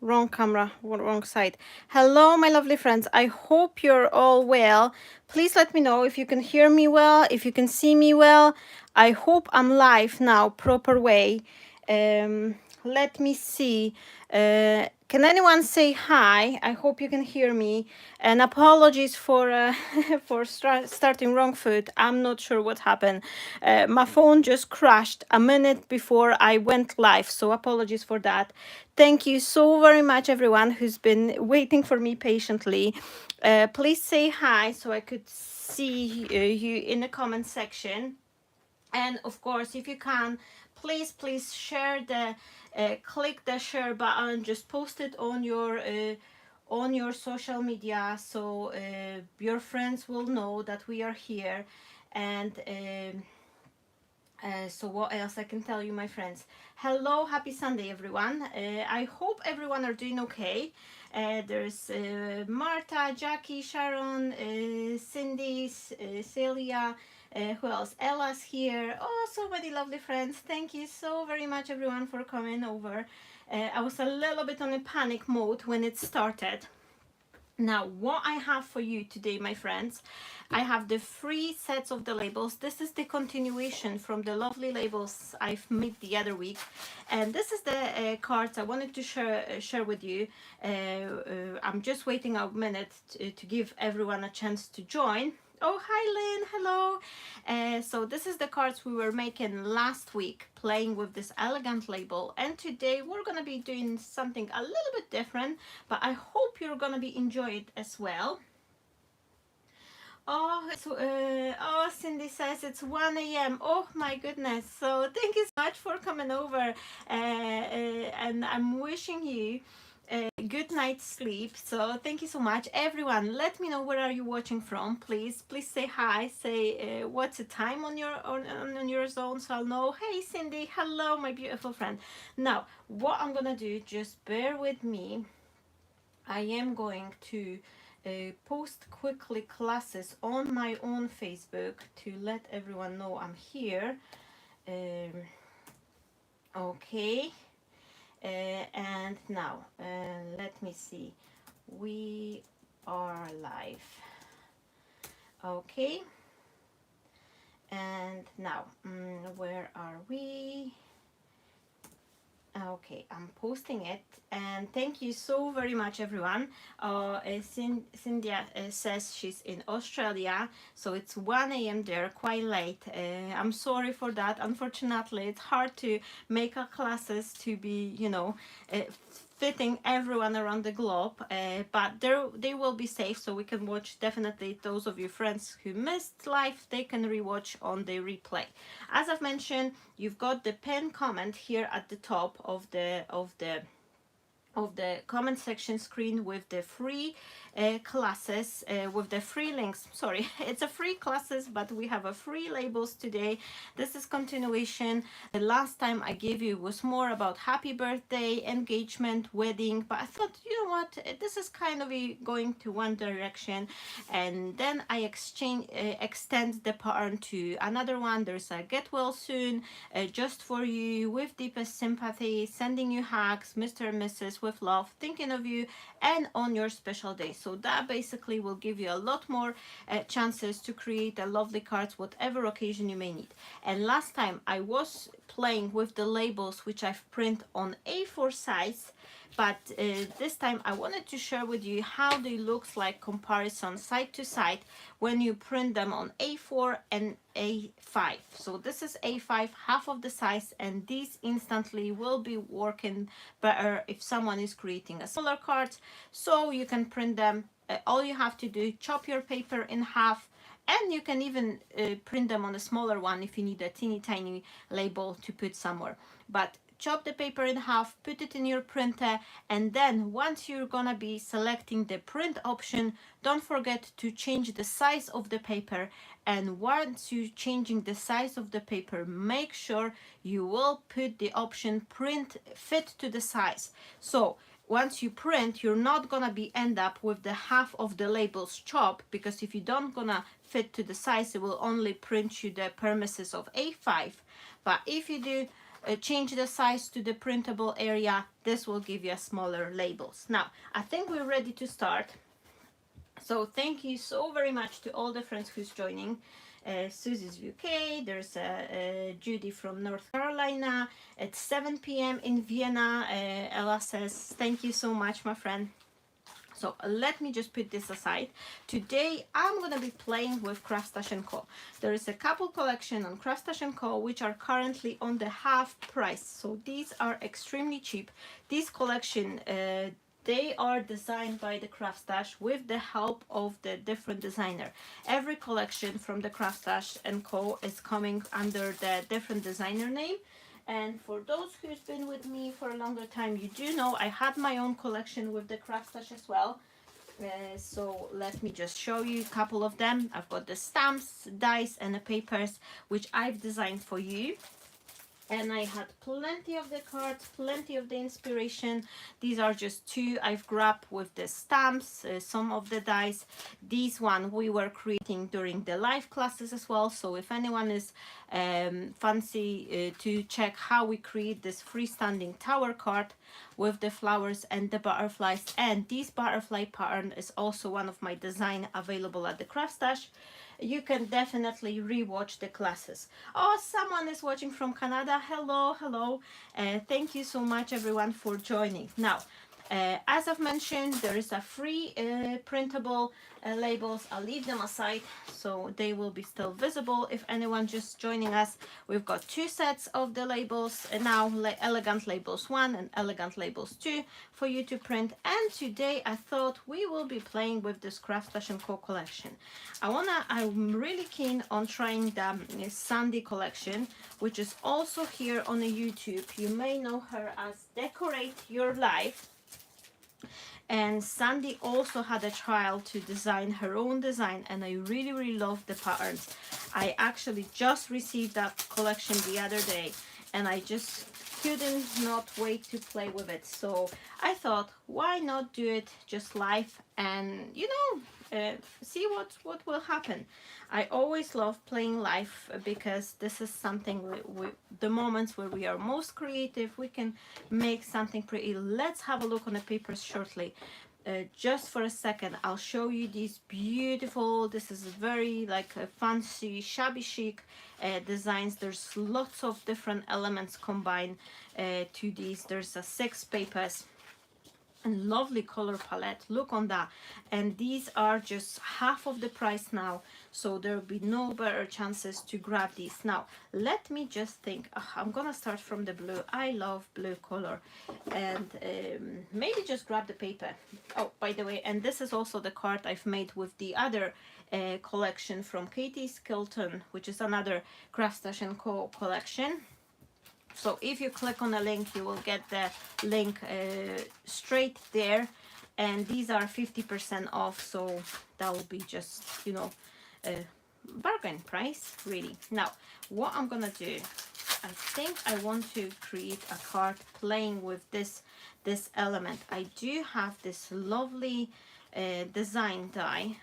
wrong camera, wrong side. Hello, my lovely friends. I hope you're all well. Please let me know if you can hear me well, if you can see me well. I hope I'm live now, proper way. Let me see. Can anyone say hi? I hope you can hear me. And apologies for for starting wrong foot. I'm not sure what happened. My phone just crashed a minute before I went live, so apologies for that. Thank you so very much, everyone who's been waiting for me patiently. Please say hi so I could see you in the comment section. And of course, if you can, please share the click the share button, just post it on your social media, so your friends will know that we are here. And so what else I can tell you, my friends? Hello, happy Sunday, everyone. I hope everyone are doing okay. There's Marta, Jackie, Sharon, Cindy, Celia, who else? Ella's here. Oh, so many lovely friends. Thank you so very much, everyone, for coming over. I was a little bit on a panic mode when it started. Now, what I have for you today, my friends, I have the 3 sets of the labels. This is the continuation from the lovely labels I've made the other week. And this is the cards I wanted to share with you. I'm just waiting a minute to give everyone a chance to join. Oh, hi Lynn, hello. So this is the cards we were making last week, playing with this elegant label. And today we're going to be doing something a little bit different, but I hope you're going to be enjoying it as well. Oh, oh, Cindy says it's 1 a.m. Oh my goodness. So thank you so much for coming over. And I'm wishing you a good night's sleep. So thank you so much, everyone. Let me know where are you watching from, please. Please say hi. Say what's the time on your zone, so I'll know. Hey, Cindy. Hello, my beautiful friend. Now, what I'm gonna do, just bear with me. I am going to post quickly classes on my own Facebook to let everyone know I'm here. Okay. And now, let me see. We are live. Okay. And now, where are we? Okay, I'm posting it, and thank you so very much, everyone. Cynthia says she's in Australia, so it's 1 a.m. there, quite late. I'm sorry for that. Unfortunately, it's hard to make our classes to be, you know, fitting everyone around the globe, but they will be safe, so we can watch. Definitely those of you friends who missed live, they can rewatch on the replay. As I've mentioned, you've got the pinned comment here at the top of the comment section screen with the free classes, with the free links. Sorry, it's a free classes, but we have a free labels today. This is continuation. The last time I gave you was more about happy birthday, engagement, wedding, but I thought, you know what, this is kind of going to one direction, and then I extend the pattern to another one. There's a get well soon, just for you, with deepest sympathy, sending you hugs, Mr. and Mrs. with love, thinking of you, and on your special day. So that basically will give you a lot more chances to create a lovely cards, whatever occasion you may need. And last time I was playing with the labels which I've print on A4 size, but this time I wanted to share with you how they looks like comparison side to side when you print them on A4 and A5. So this is A5, half of the size, and these instantly will be working better if someone is creating a smaller card, so you can print them. All you have to do, chop your paper in half, and you can even print them on a smaller one if you need a teeny tiny label to put somewhere. But chop the paper in half, put it in your printer, and then once you're gonna be selecting the print option, don't forget to change the size of the paper. And once you're changing the size of the paper, make sure you will put the option print fit to the size. So once you print, you're not gonna be end up with the half of the labels chopped, because if you don't gonna fit to the size, it will only print you the premises of A5. But if you do change the size to the printable area, this will give you a smaller labels. Now, I think we're ready to start. So thank you so very much to all the friends who's joining. Susie's UK, there's Judy from North Carolina. It's 7 p.m. in Vienna. Ella says, thank you so much, my friend. So let me just put this aside. Today I'm going to be playing with CRAFTSTASH & Co. There is a couple collection on CRAFTSTASH & Co. which are currently on the half price. So these are extremely cheap. These collection, they are designed by the CRAFTSTASH with the help of the different designer. Every collection from the CRAFTSTASH & Co. is coming under the different designer name. And for those who's been with me for a longer time, you do know I had my own collection with the CRAFTSTASH as well. So let me just show you a couple of them. I've got the stamps, dies, and the papers which I've designed for you. And I had plenty of the cards, plenty of the inspiration. These are just two I've grabbed with the stamps, some of the dies. These one we were creating during the live classes as well. So if anyone is fancy to check how we create this freestanding tower card with the flowers and the butterflies. And this butterfly pattern is also one of my design available at the CRAFTSTASH. You can definitely rewatch the classes. Oh, someone is watching from Canada. Hello, hello. Thank you so much everyone for joining. Now, as I've mentioned, there is a free printable labels. I'll leave them aside so they will be still visible if anyone just joining us. We've got two sets of the labels now, Elegant Labels 1 and Elegant Labels 2 for you to print. And today I thought we will be playing with this CRAFTSTASH & Co. collection. I'm really keen on trying the Sandy collection, which is also here on the YouTube. You may know her as Decorate Your Life. And Sandy also had a trial to design her own design, and I really love the patterns. I actually just received that collection the other day and I just couldn't not wait to play with it. So I thought, why not do it just live and see what will happen. I always love playing live because this is something the moments where we are most creative, we can make something pretty. Let's have a look on the papers shortly. Just for a second, I'll show you these beautiful, this is very like a fancy shabby chic designs. There's lots of different elements combined to these. There's a 6 papers and lovely color palette. Look on that. And these are just half of the price now, so there will be no better chances to grab these. Now let me just think. I'm gonna start from the blue. I love blue color, and maybe just grab the paper. Oh, by the way, and this is also the card I've made with the other collection from Katie Skilton, which is another CRAFTSTASH & Co. collection. So if you click on the link, you will get the link straight there, and these are 50% off, so that will be just, a bargain price, really. Now, what I'm gonna do, I think I want to create a card playing with this element. I do have this lovely design die,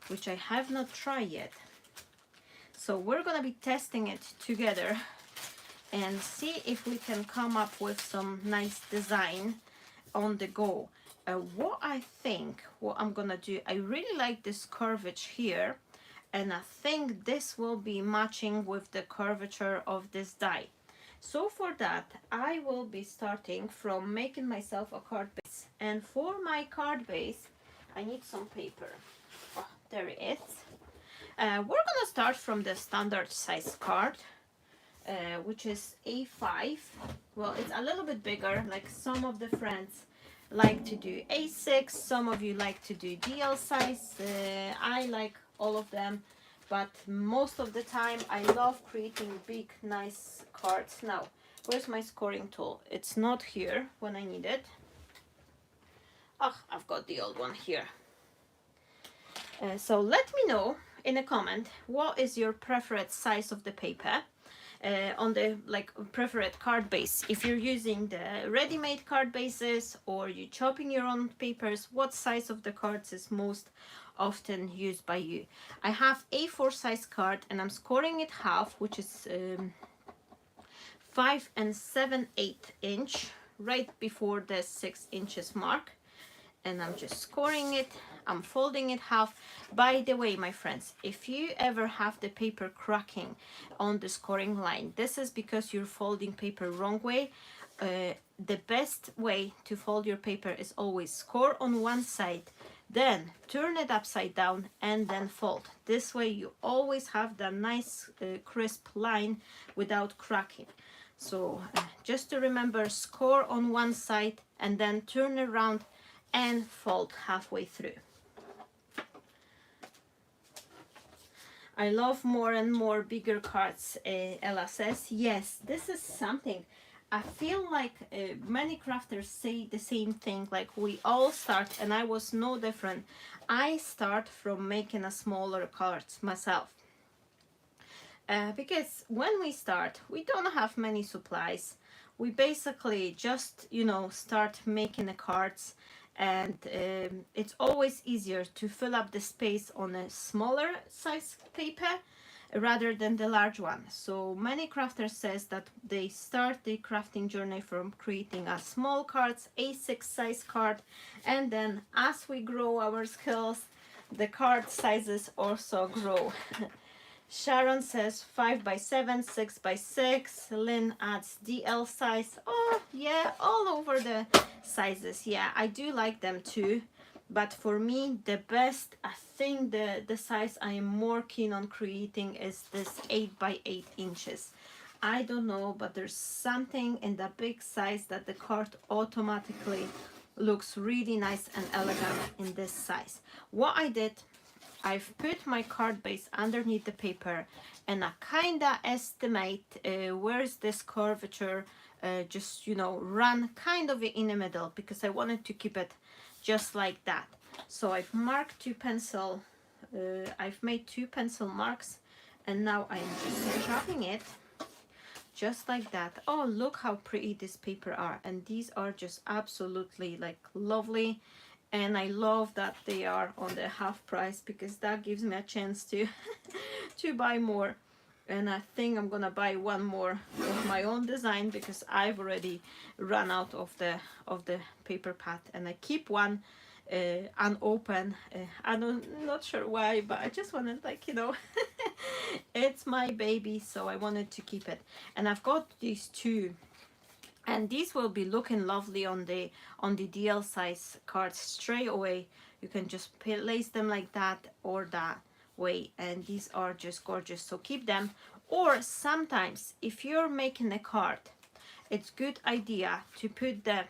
which I have not tried yet. So we're gonna be testing it together and see if we can come up with some nice design on the go. What I'm gonna do, I really like this curvature here, and I think this will be matching with the curvature of this die. So for that, I will be starting from making myself a card base. And for my card base, I need some paper. Oh, there it is. We're gonna start from the standard size card, which is A5. Well, it's a little bit bigger, like some of the friends like to do A6, some of you like to do DL size. I like all of them, but most of the time I love creating big nice cards. Now, where's my scoring tool? It's not here when I need it. Oh, I've got the old one here. So let me know in a comment what is your preferred size of the paper. On the preferred card base, if you're using the ready-made card bases or you chopping your own papers, what size of the cards is most often used by you? I have A4 size card and I'm scoring it half, which is 5 7/8 inch, right before the 6 inches mark. And I'm just scoring it. I'm folding it half. By the way, my friends, if you ever have the paper cracking on the scoring line, this is because you're folding paper wrong way. The best way to fold your paper is always score on one side, then turn it upside down and then fold. This way you always have the nice crisp line without cracking. So just to remember, score on one side and then turn around and fold halfway through. I love more and more bigger cards, Ella says. Yes, this is something. I feel like many crafters say the same thing, like we all start, and I was no different. I start from making a smaller cards myself. Because when we start, we don't have many supplies. We basically just, you know, start making the cards, and it's always easier to fill up the space on a smaller size paper rather than the large one. So many crafters says that they start the crafting journey from creating a small cards, A6 size card, and then as we grow our skills, the card sizes also grow. Sharon says 5 by 7, 6 by 6. Lynn adds DL size. Oh yeah, all over the sizes. Yeah, I do like them too. But for me, the best, I think the size I am more keen on creating is this 8 by 8 inches. I don't know, but there's something in the big size that the card automatically looks really nice and elegant in this size. What I did, I've put my card base underneath the paper and I kinda estimate where's this curvature, just, you know, run kind of in the middle because I wanted to keep it just like that. So I've marked I've made 2 pencil marks, and now I'm just chopping it just like that. Oh, look how pretty this paper are, and these are just absolutely like lovely. And I love that they are on the half price because that gives me a chance to to buy more. And I think I'm gonna buy one more of my own design because I've already run out of the paper pad, and I keep one unopened. I'm not sure why, but I just wanted, like, you know, it's my baby, so I wanted to keep it. And I've got these 2. And these will be looking lovely on the DL size cards straight away. You can just place them like that or that way, and these are just gorgeous. So keep them. Or sometimes if you're making a card, it's good idea to put the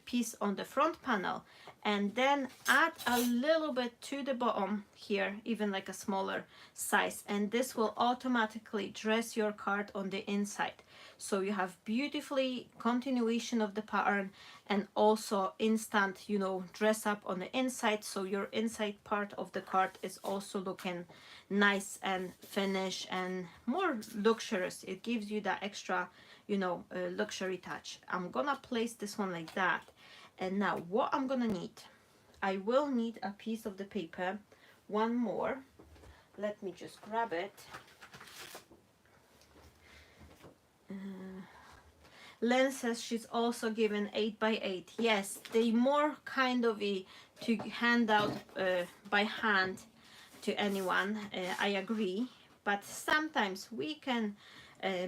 piece on the front panel and then add a little bit to the bottom here, even like a smaller size, and this will automatically dress your card on the inside. So you have beautifully continuation of the pattern and also instant, you know, dress up on the inside. So your inside part of the card is also looking nice and finished and more luxurious. It gives you that extra, you know, luxury touch. I'm gonna place this one like that. And now what I'm gonna need, I will need a piece of the paper, one more. Let me just grab it. Len says she's also given 8 by 8. Yes, they more kind of to hand out by hand to anyone. I agree, but sometimes we can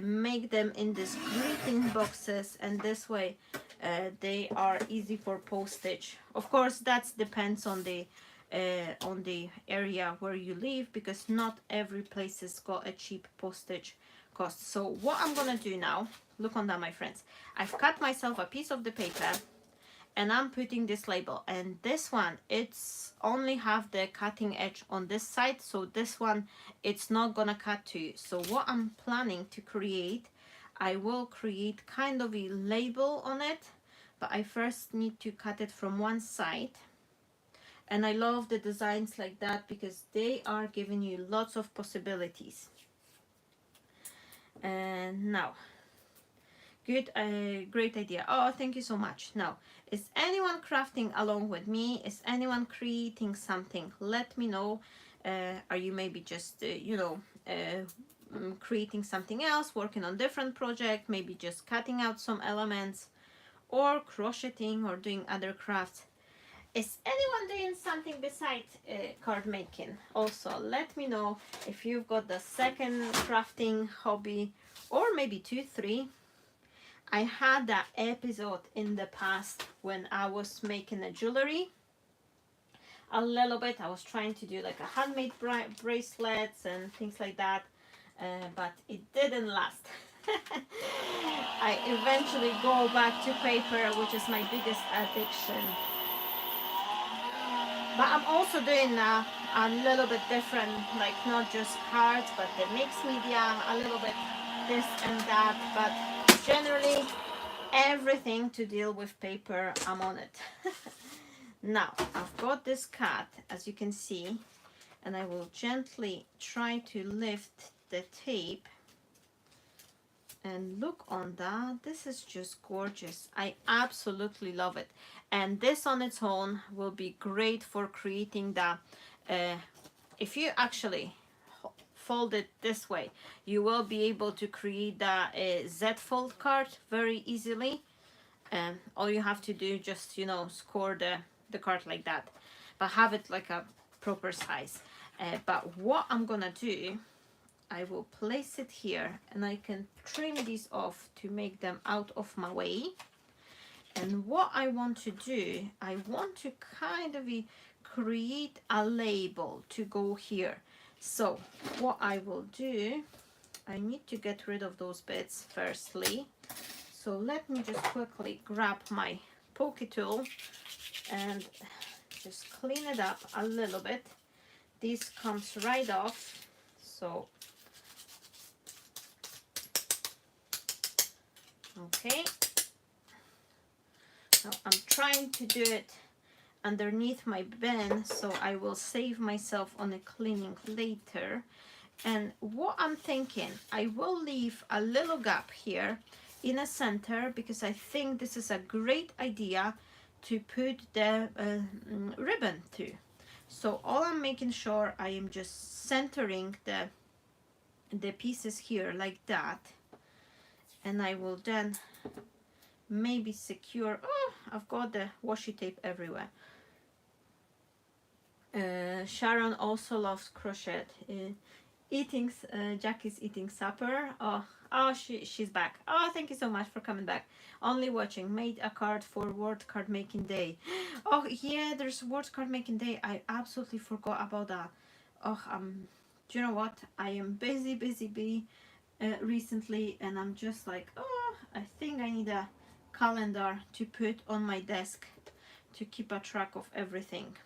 make them in these greeting boxes, and this way they are easy for postage. Of course, that depends on the area where you live, because not every place has got a cheap postage cost. So what I'm gonna do now, look on that, my friends. I've cut myself a piece of the paper and I'm putting this label, and this one, it's only have the cutting edge on this side, so this one it's not gonna cut to you. So what I'm planning to create, I will create kind of a label on it, but I first need to cut it from one side. And I love the designs like that because they are giving you lots of possibilities. And now, good, great idea. Oh, thank you so much. Now, is anyone crafting along with me? Is anyone creating something? Let me know. Are you maybe just, you know, creating something else, working on different project, maybe just cutting out some elements, or crocheting or doing other crafts. Is anyone doing something besides card making? Also, let me know if you've got the second crafting hobby, or maybe 2, 3. I had that episode in the past when I was making a jewelry a little bit. I was trying to do like a handmade bracelets and things like that, but it didn't last. I eventually go back to paper, which is my biggest addiction. But I'm also doing a little bit different, like not just cards, but the mixed media, a little bit this and that, but generally everything to deal with paper, I'm on it. Now, I've got this cat, as you can see, and I will gently try to lift the tape. And look on that, this is just gorgeous. I absolutely love it. And this on its own will be great for creating the, if you actually fold it this way, you will be able to create the Z fold card very easily. And all you have to do, just, you know, score the card like that, but have it like a proper size. But what I'm gonna do, I will place it here, and I can trim these off to make them out of my way. And what I want to do, I want to kind of create a label to go here. So what I will do, I need to get rid of those bits firstly. So let me just quickly grab my pokey tool and just clean it up a little bit. This comes right off. So okay, now I'm trying to do it underneath my bin, so I will save myself on a cleaning later. And what I'm thinking, I will leave a little gap here in a center, because I think this is a great idea to put the ribbon to. So all I'm making sure I am just centering the pieces here like that. And I will then maybe secure, oh, I've got the washi tape everywhere. Sharon also loves crochet. Jackie's eating supper. Oh, she's back. Oh, thank you so much for coming back. Only watching. Made a card for World Card Making Day. Oh yeah, there's World Card Making Day. I absolutely forgot about that. Oh, do you know what? I am busy recently, and I'm just like, oh, I think I need a calendar to put on my desk to keep a track of everything.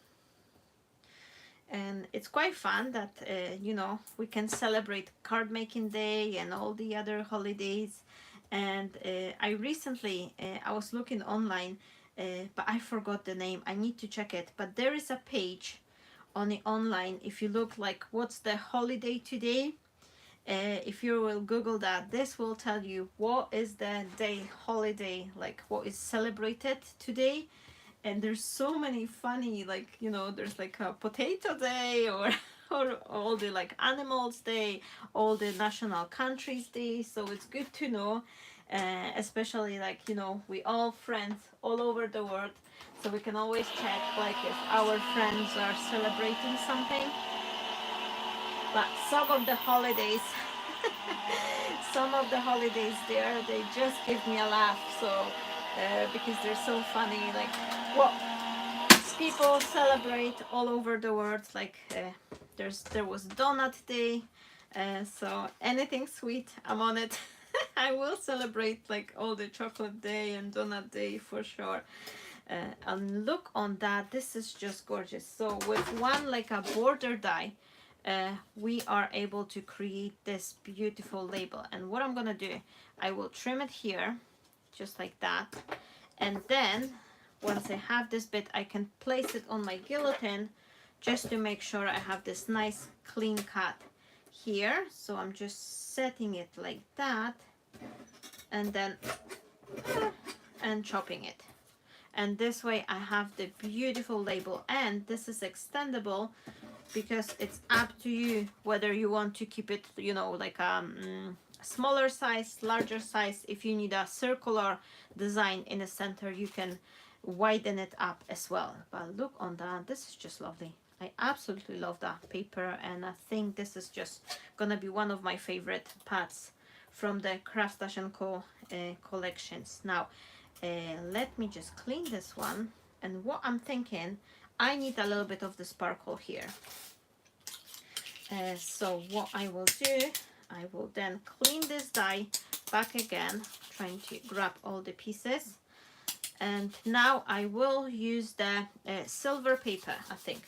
And it's quite fun that you know, we can celebrate card making day and all the other holidays. And I recently I was looking online, but I forgot the name. I need to check it, but there is a page on the online. If you look like what's the holiday today, if you will Google that, this will tell you what is the day holiday, like what is celebrated today. And there's so many funny, like, you know, there's like a potato day, or all the like animals day, all the national countries day. So it's good to know, especially like, you know, we all friends all over the world, so we can always check like if our friends are celebrating something. But some of the holidays some of the holidays there, they just give me a laugh. So because they're so funny, like what people celebrate all over the world. Like there was donut day, so anything sweet, I'm on it. I will celebrate like all the chocolate day and donut day for sure. And look on that, this is just gorgeous. So with one like a border die, we are able to create this beautiful label. And what I'm gonna do, I will trim it here just like that, and then once I have this bit, I can place it on my guillotine just to make sure I have this nice clean cut here. So I'm just setting it like that, and then and chopping it, and this way I have the beautiful label. And this is extendable because it's up to you whether you want to keep it, you know, like smaller size, larger size. If you need a circular design in the center, you can widen it up as well. But look on that, this is just lovely. I absolutely love that paper, and I think this is just gonna be one of my favorite pads from the CRAFTSTASH & Co collections. Now let me just clean this one, and what I'm thinking, I need a little bit of the sparkle here. So what I will do, I will then clean this die back again, trying to grab all the pieces. And now I will use the silver paper, I think.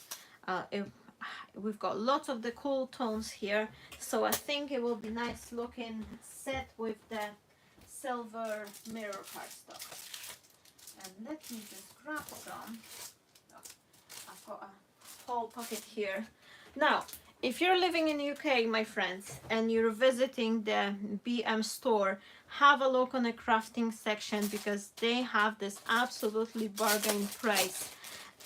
We've got lots of the cool tones here, so I think it will be nice looking set with the silver mirror cardstock. And let me just grab some. Oh, I've got a whole pocket here. Now, if you're living in the UK, my friends, and you're visiting the BM store, have a look on the crafting section, because they have this absolutely bargain price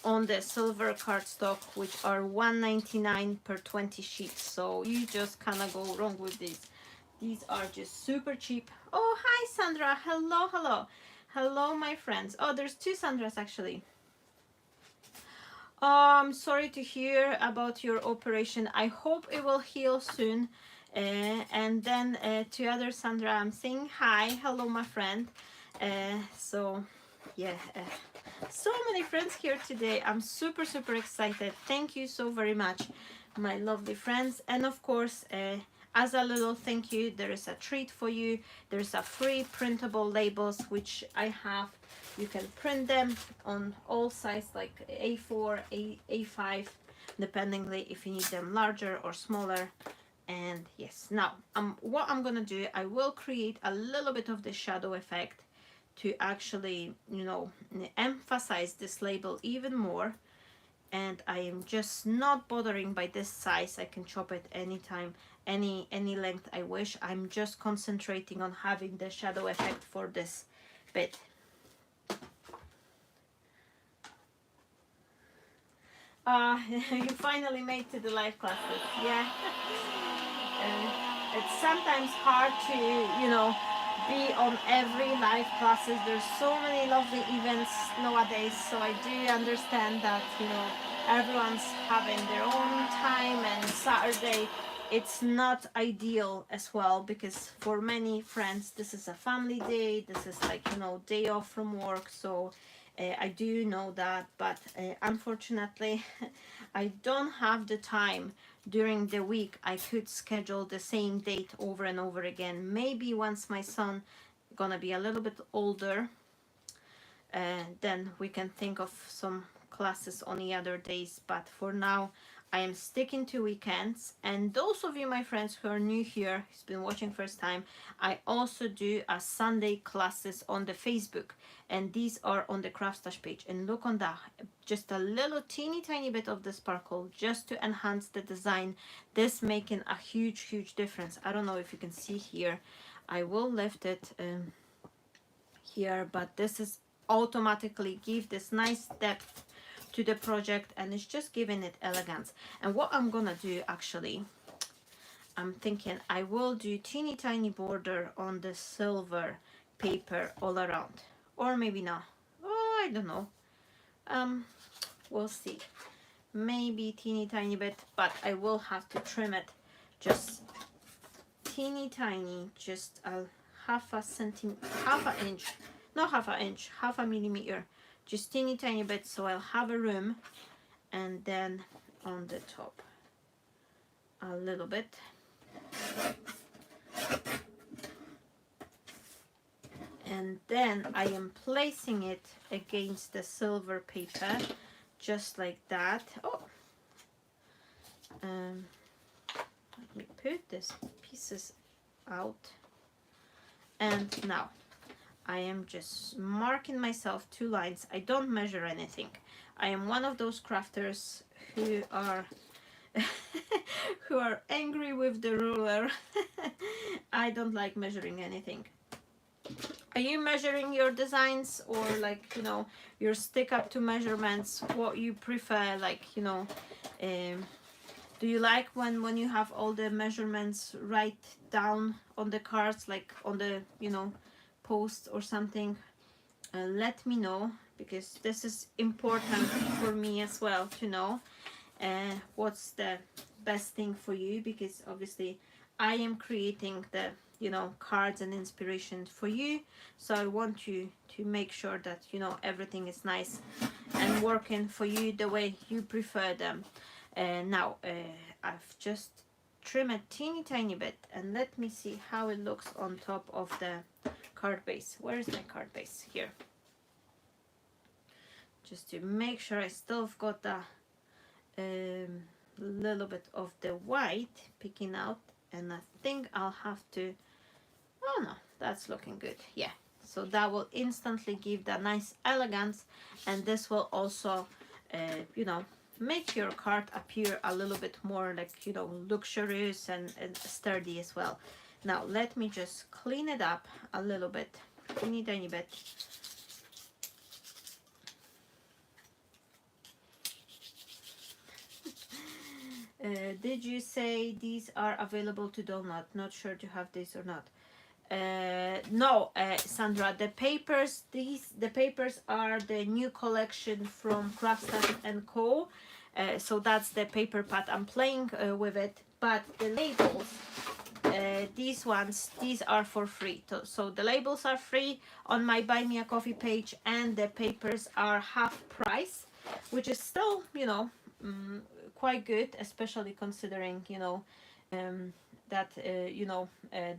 on the silver cardstock, which are $1.99 per 20 sheets. So you just cannot go wrong with these. These are just super cheap. Oh, hi Sandra. Hello, hello. Hello, my friends. Oh, there's two Sandras actually. I'm sorry to hear about your operation. I hope it will heal soon. And then to other Sandra, I'm saying hi. Hello, my friend. So yeah, so many friends here today. I'm super excited. Thank you so very much, my lovely friends. And of course, as a little thank you, there is a treat for you. There's a free printable labels which I have. You can print them on all sizes, like A4, A5, dependingly if you need them larger or smaller. And yes, now what I'm gonna do, I will create a little bit of the shadow effect to actually, you know, emphasize this label even more. And I am just not bothering by this size. I can chop it anytime, any length I wish. I'm just concentrating on having the shadow effect for this bit. You finally made to the live classes. Yeah. It's sometimes hard to, you know, be on every live classes. There's so many lovely events nowadays, so I do understand that, you know, everyone's having their own time, and Saturday it's not ideal as well, because for many friends this is a family day, this is like, you know, day off from work. So I do know that, but unfortunately I don't have the time during the week. I could schedule the same date over and over again. Maybe once my son gonna be a little bit older, then we can think of some classes on the other days. But for now, I am sticking to weekends. And those of you, my friends, who are new here, who's been watching first time, I also do a Sunday classes on the Facebook, and these are on the CRAFTSTASH page. And look on that, just a little teeny tiny bit of the sparkle just to enhance the design. This making a huge difference. I don't know if you can see here. I will lift it here, but this is automatically give this nice depth to the project, and it's just giving it elegance. And what I'm gonna do, actually, I'm thinking I will do teeny tiny border on the silver paper all around, or maybe not. Oh, I don't know. We'll see. Maybe teeny tiny bit, but I will have to trim it just teeny tiny, just a half an inch, not half an inch, half a millimeter, just teeny tiny bit, so I'll have a room. And then on the top a little bit, and then I am placing it against the silver paper just like that. Oh, let me put these pieces out. And now I am just marking myself 2 lines. I don't measure anything. I am one of those crafters who are who are angry with the ruler. I don't like measuring anything. Are you measuring your designs, or like, you know, your stick up to measurements? What you prefer, like, you know, Do you like when you have all the measurements right down on the cards, like on the, you know, post or something? Let me know, because this is important for me as well to know what's the best thing for you, because obviously I am creating the, you know, cards and inspiration for you, so I want you to make sure that, you know, everything is nice and working for you the way you prefer them. Now I've just trimmed a teeny tiny bit, and let me see how it looks on top of the card base. Where is my card base? Here. Just to make sure I still have got the little bit of the white picking out, and I think I'll have to, oh no, that's looking good. Yeah, so that will instantly give that nice elegance, and this will also you know, make your card appear a little bit more like, you know, luxurious and sturdy as well. Now let me just clean it up a little bit, teeny tiny bit. Did you say these are available to download? Not sure to have this or not. No, Sandra, the papers, the papers are the new collection from CRAFTSTASH and Co. So that's the paper pad. I'm playing with it, but the labels, these ones, these are for free. So the labels are free on my Buy Me a Coffee page, and the papers are half price, which is still, you know, quite good, especially considering, you know, that you know,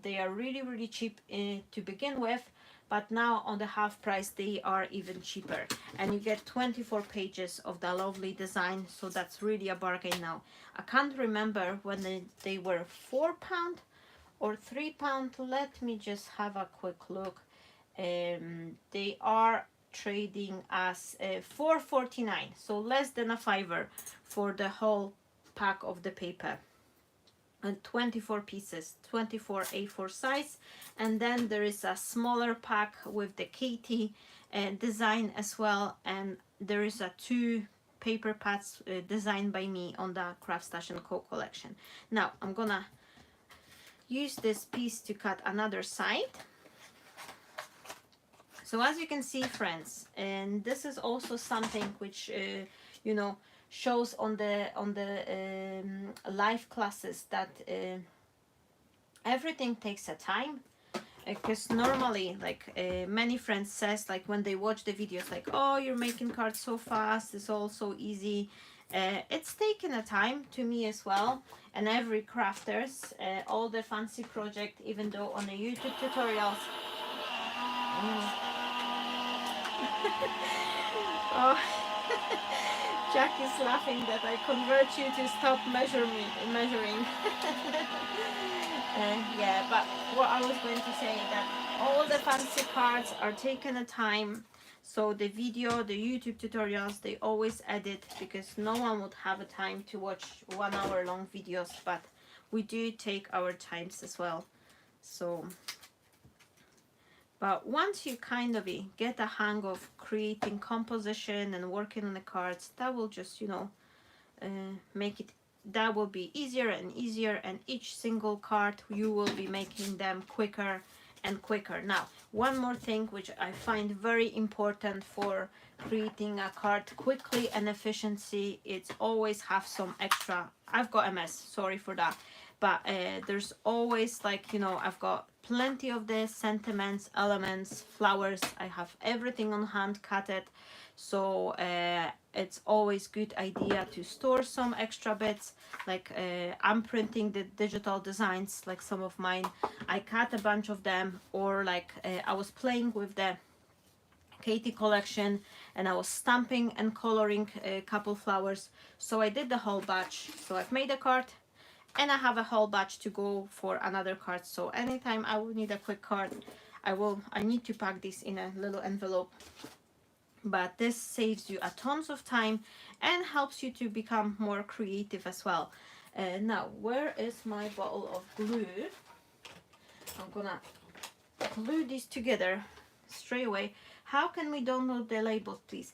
they are really cheap to begin with, but now on the half price they are even cheaper, and you get 24 pages of the lovely design, so that's really a bargain now. I can't remember when they were £4 or £3. Let me just have a quick look. They are trading as $4.49, so less than a fiver for the whole pack of the paper, and 24 pieces, 24 A4 size. And then there is a smaller pack with the Katie design as well, and there is a 2 paper pads designed by me on the CRAFTSTASH and Co collection. Now I'm gonna use this piece to cut another side. So as you can see, friends, and this is also something which you know, shows on the live classes, that everything takes a time, because normally, like many friends says, like when they watch the videos, like, oh, you're making cards so fast, it's all so easy. It's taken a time to me as well, and every crafters, all the fancy project, even though on the YouTube tutorials. Oh, Jack is laughing that I convert you to stop measuring. Yeah, but what I was going to say, that all the fancy cards are taking a time, so the video, the YouTube tutorials, they always edit, because no one would have a time to watch 1 hour long videos, but we do take our times as well. So but once you kind of get a hang of creating composition and working on the cards, that will just, you know, make it, that will be easier and easier, and each single card you will be making them quicker and quicker. Now, one more thing which I find very important for creating a card quickly and efficiency, it's always have some extra. I've got a mess, sorry for that, but there's always, like, you know, I've got plenty of the sentiments, elements, flowers. I have everything on hand cutted, so it's always good idea to store some extra bits. Like I'm printing the digital designs, like some of mine, I cut a bunch of them, or like I was playing with the Katie collection and I was stamping and coloring a couple flowers, so I did the whole batch. So I've made a card and I have a whole batch to go for another card. So anytime I will need a quick card, I need to pack this in a little envelope. But this saves you a tons of time and helps you to become more creative as well. Now, where is my bottle of glue? I'm gonna glue these together straight away. How can we download the labels, please?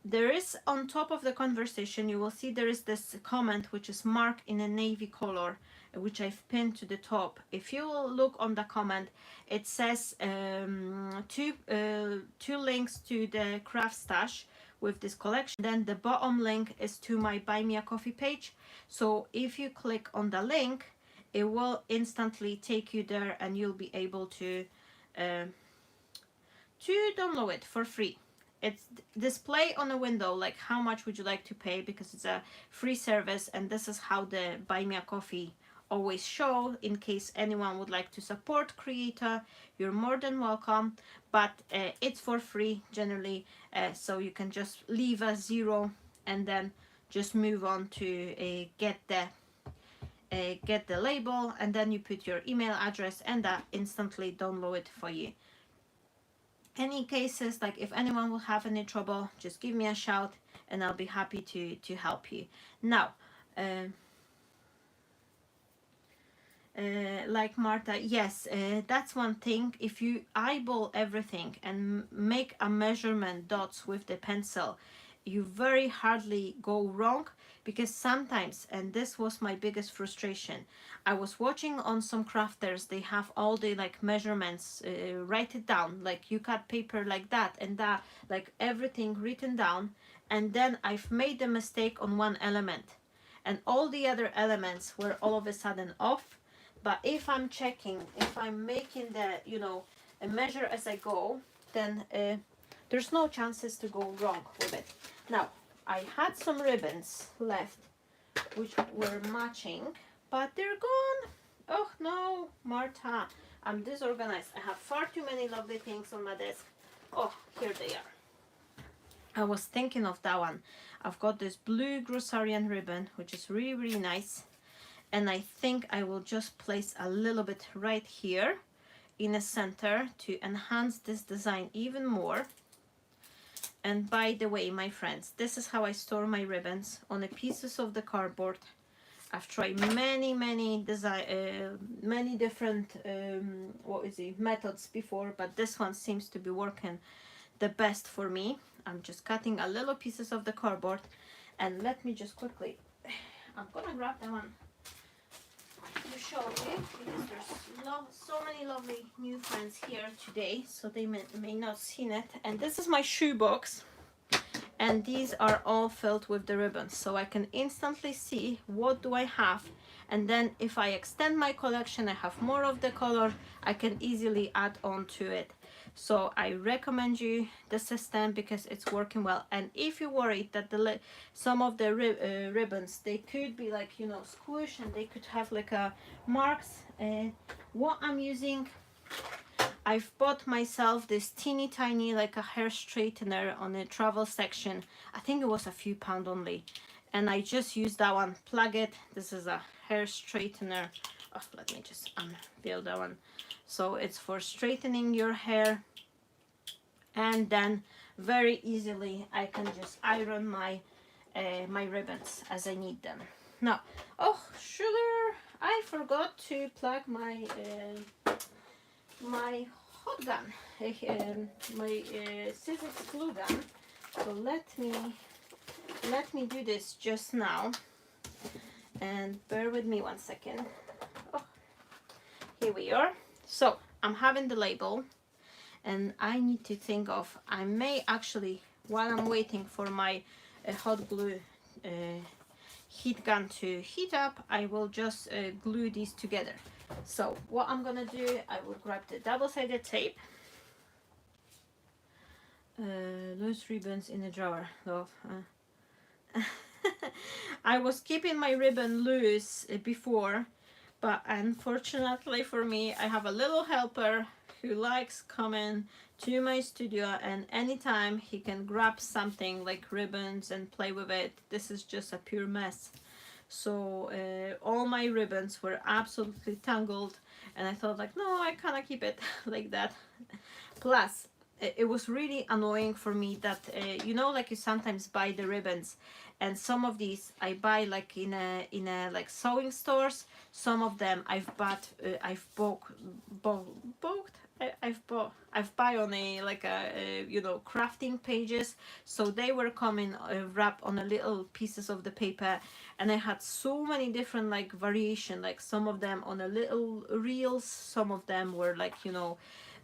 there is on top of the conversation, you will see there is this comment which is marked in a navy color, which I've pinned to the top. If you will look on the comment, it says two links to the CRAFTSTASH with this collection. Then the bottom link is to my Buy Me a Coffee page. So if you click on the link, it will instantly take you there, and you'll be able to download it for free. It's display on the window like how much would you like to pay, because it's a free service, and this is how the Buy Me a Coffee always show. In case anyone would like to support creator, you're more than welcome, but it's for free generally, so you can just leave a 0 and then just move on to get the label, and then you put your email address, and that instantly download it for you. Any cases, like if anyone will have any trouble, just give me a shout and I'll be happy to help you. Now, like Marta, yes, that's one thing. If you eyeball everything and make a measurement dots with the pencil, you very hardly go wrong, because sometimes, and this was my biggest frustration, I was watching on some crafters, they have all the like measurements, write it down, like you cut paper like that and that, like everything written down, and then I've made a mistake on one element and all the other elements were all of a sudden off. But if I'm checking, if I'm making the, you know, a measure as I go, then there's no chances to go wrong with it. Now, I had some ribbons left which were matching, but they're gone. Oh no, Marta, I'm disorganized. I have far too many lovely things on my desk. Oh, here they are. I was thinking of that one. I've got this blue Grossarian ribbon, which is really, really nice. And I think I will just place a little bit right here in the center to enhance this design even more. And by the way, my friends, this is how I store my ribbons, on the pieces of the cardboard. I've tried many different methods before, but this one seems to be working the best for me. I'm just cutting a little pieces of the cardboard, and let me just quickly, I'm gonna grab that one to show you, because there's so many lovely new friends here today, so they may not seen it. And this is my shoe box, and these are all filled with the ribbons, so I can instantly see what do I have, and then if I extend my collection, I have more of the color, I can easily add on to it. So I recommend you the system because it's working well. And if you're worried that some of the ribbons, they could be like, you know, squish, and they could have like a marks, what I'm using, I've bought myself this teeny tiny like a hair straightener on the travel section. I think it was a few pounds only, and I just use that one, plug it. This is a hair straightener. Oh, let me just unveil that one. So it's for straightening your hair, and then very easily I can just iron my my ribbons as I need them. Now, oh sugar, I forgot to plug my my hot gun, my SIZZIX glue gun. So let me do this just now, and bear with me 1 second. Oh, here we are. So I'm having the label, and I need to think of, I may actually, while I'm waiting for my hot glue heat gun to heat up, I will just glue these together. So what I'm gonna do, I will grab the double-sided tape. Loose ribbons in the drawer, love. I was keeping my ribbon loose before, but unfortunately for me, I have a little helper who likes coming to my studio, and anytime he can grab something like ribbons and play with it. This is just a pure mess. So all my ribbons were absolutely tangled, and I thought like, no, I cannot keep it like that. Plus, it was really annoying for me that you know, like you sometimes buy the ribbons, and some of these I buy like in a like sewing stores. Some of them I've bought I've buy on a like a you know, crafting pages, so they were coming wrapped on a little pieces of the paper, and I had so many different like variation, like some of them on a little reels, some of them were like, you know,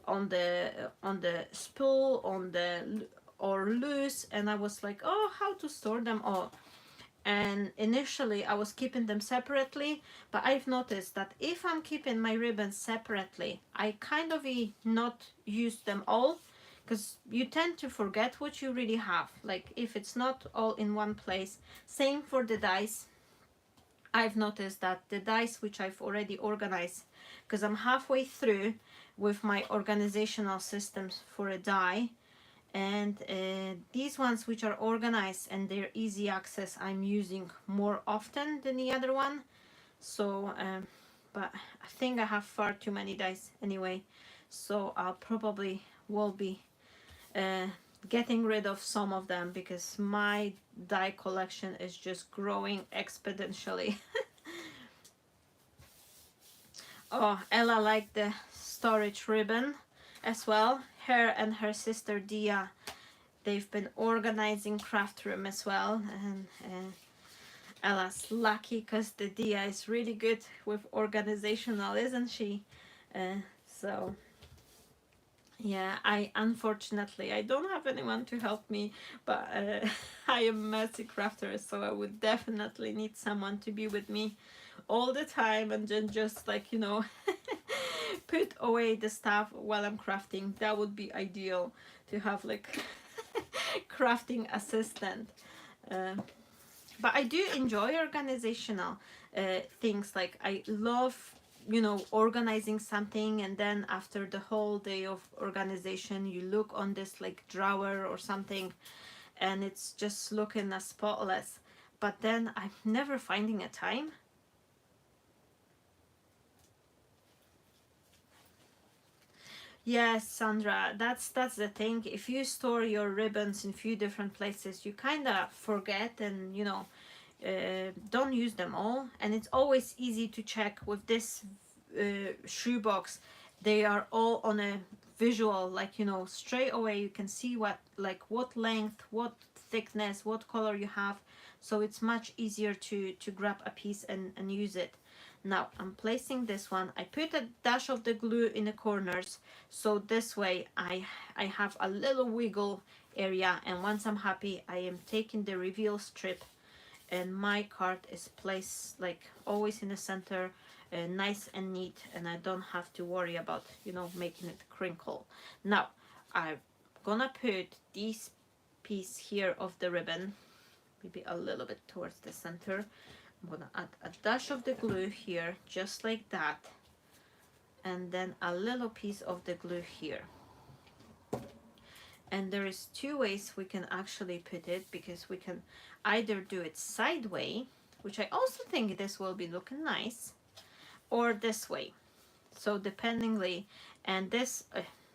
on the spool, on the or loose, and I was like, oh, how to store them all. And initially I was keeping them separately, but I've noticed that if I'm keeping my ribbons separately, I kind of not use them all, because you tend to forget what you really have, like if it's not all in one place. Same for the dies. I've noticed that the dies which I've already organized, because I'm halfway through with my organizational systems for a die, and these ones which are organized and they're easy access, I'm using more often than the other one. So but I think I have far too many dies anyway, so I'll probably will be getting rid of some of them, because my die collection is just growing exponentially. Oh, Ella liked the storage ribbon as well. Her and her sister Dia, they've been organizing craft room as well, and Ella's lucky because the Dia is really good with organizational, isn't she? So yeah, I unfortunately I don't have anyone to help me, but I am a messy crafter, so I would definitely need someone to be with me all the time, and then just like, you know, put away the stuff while I'm crafting. That would be ideal, to have like crafting assistant. But I do enjoy organizational things. Like I love, you know, organizing something, and then after the whole day of organization, you look on this like drawer or something, and it's just looking as spotless. But then I'm never finding a time. Yes, Sandra, that's the thing. If you store your ribbons in few different places, you kind of forget, and you know, don't use them all. And it's always easy to check with this shoebox. They are all on a visual, like, you know, straight away you can see what, like, what length, what thickness, what color you have. So it's much easier to grab a piece and use it. Now I'm placing this one. I put a dash of the glue in the corners, so this way I have a little wiggle area, and once I'm happy, I am taking the reveal strip, and my card is placed like always in the center, nice and neat, and I don't have to worry about, you know, making it crinkle. Now I'm gonna put this piece here of the ribbon, maybe a little bit towards the center. I'm gonna add a dash of the glue here, just like that, and then a little piece of the glue here. And there is two ways we can actually put it, because we can either do it sideways, which I also think this will be looking nice, or this way. So dependingly, and this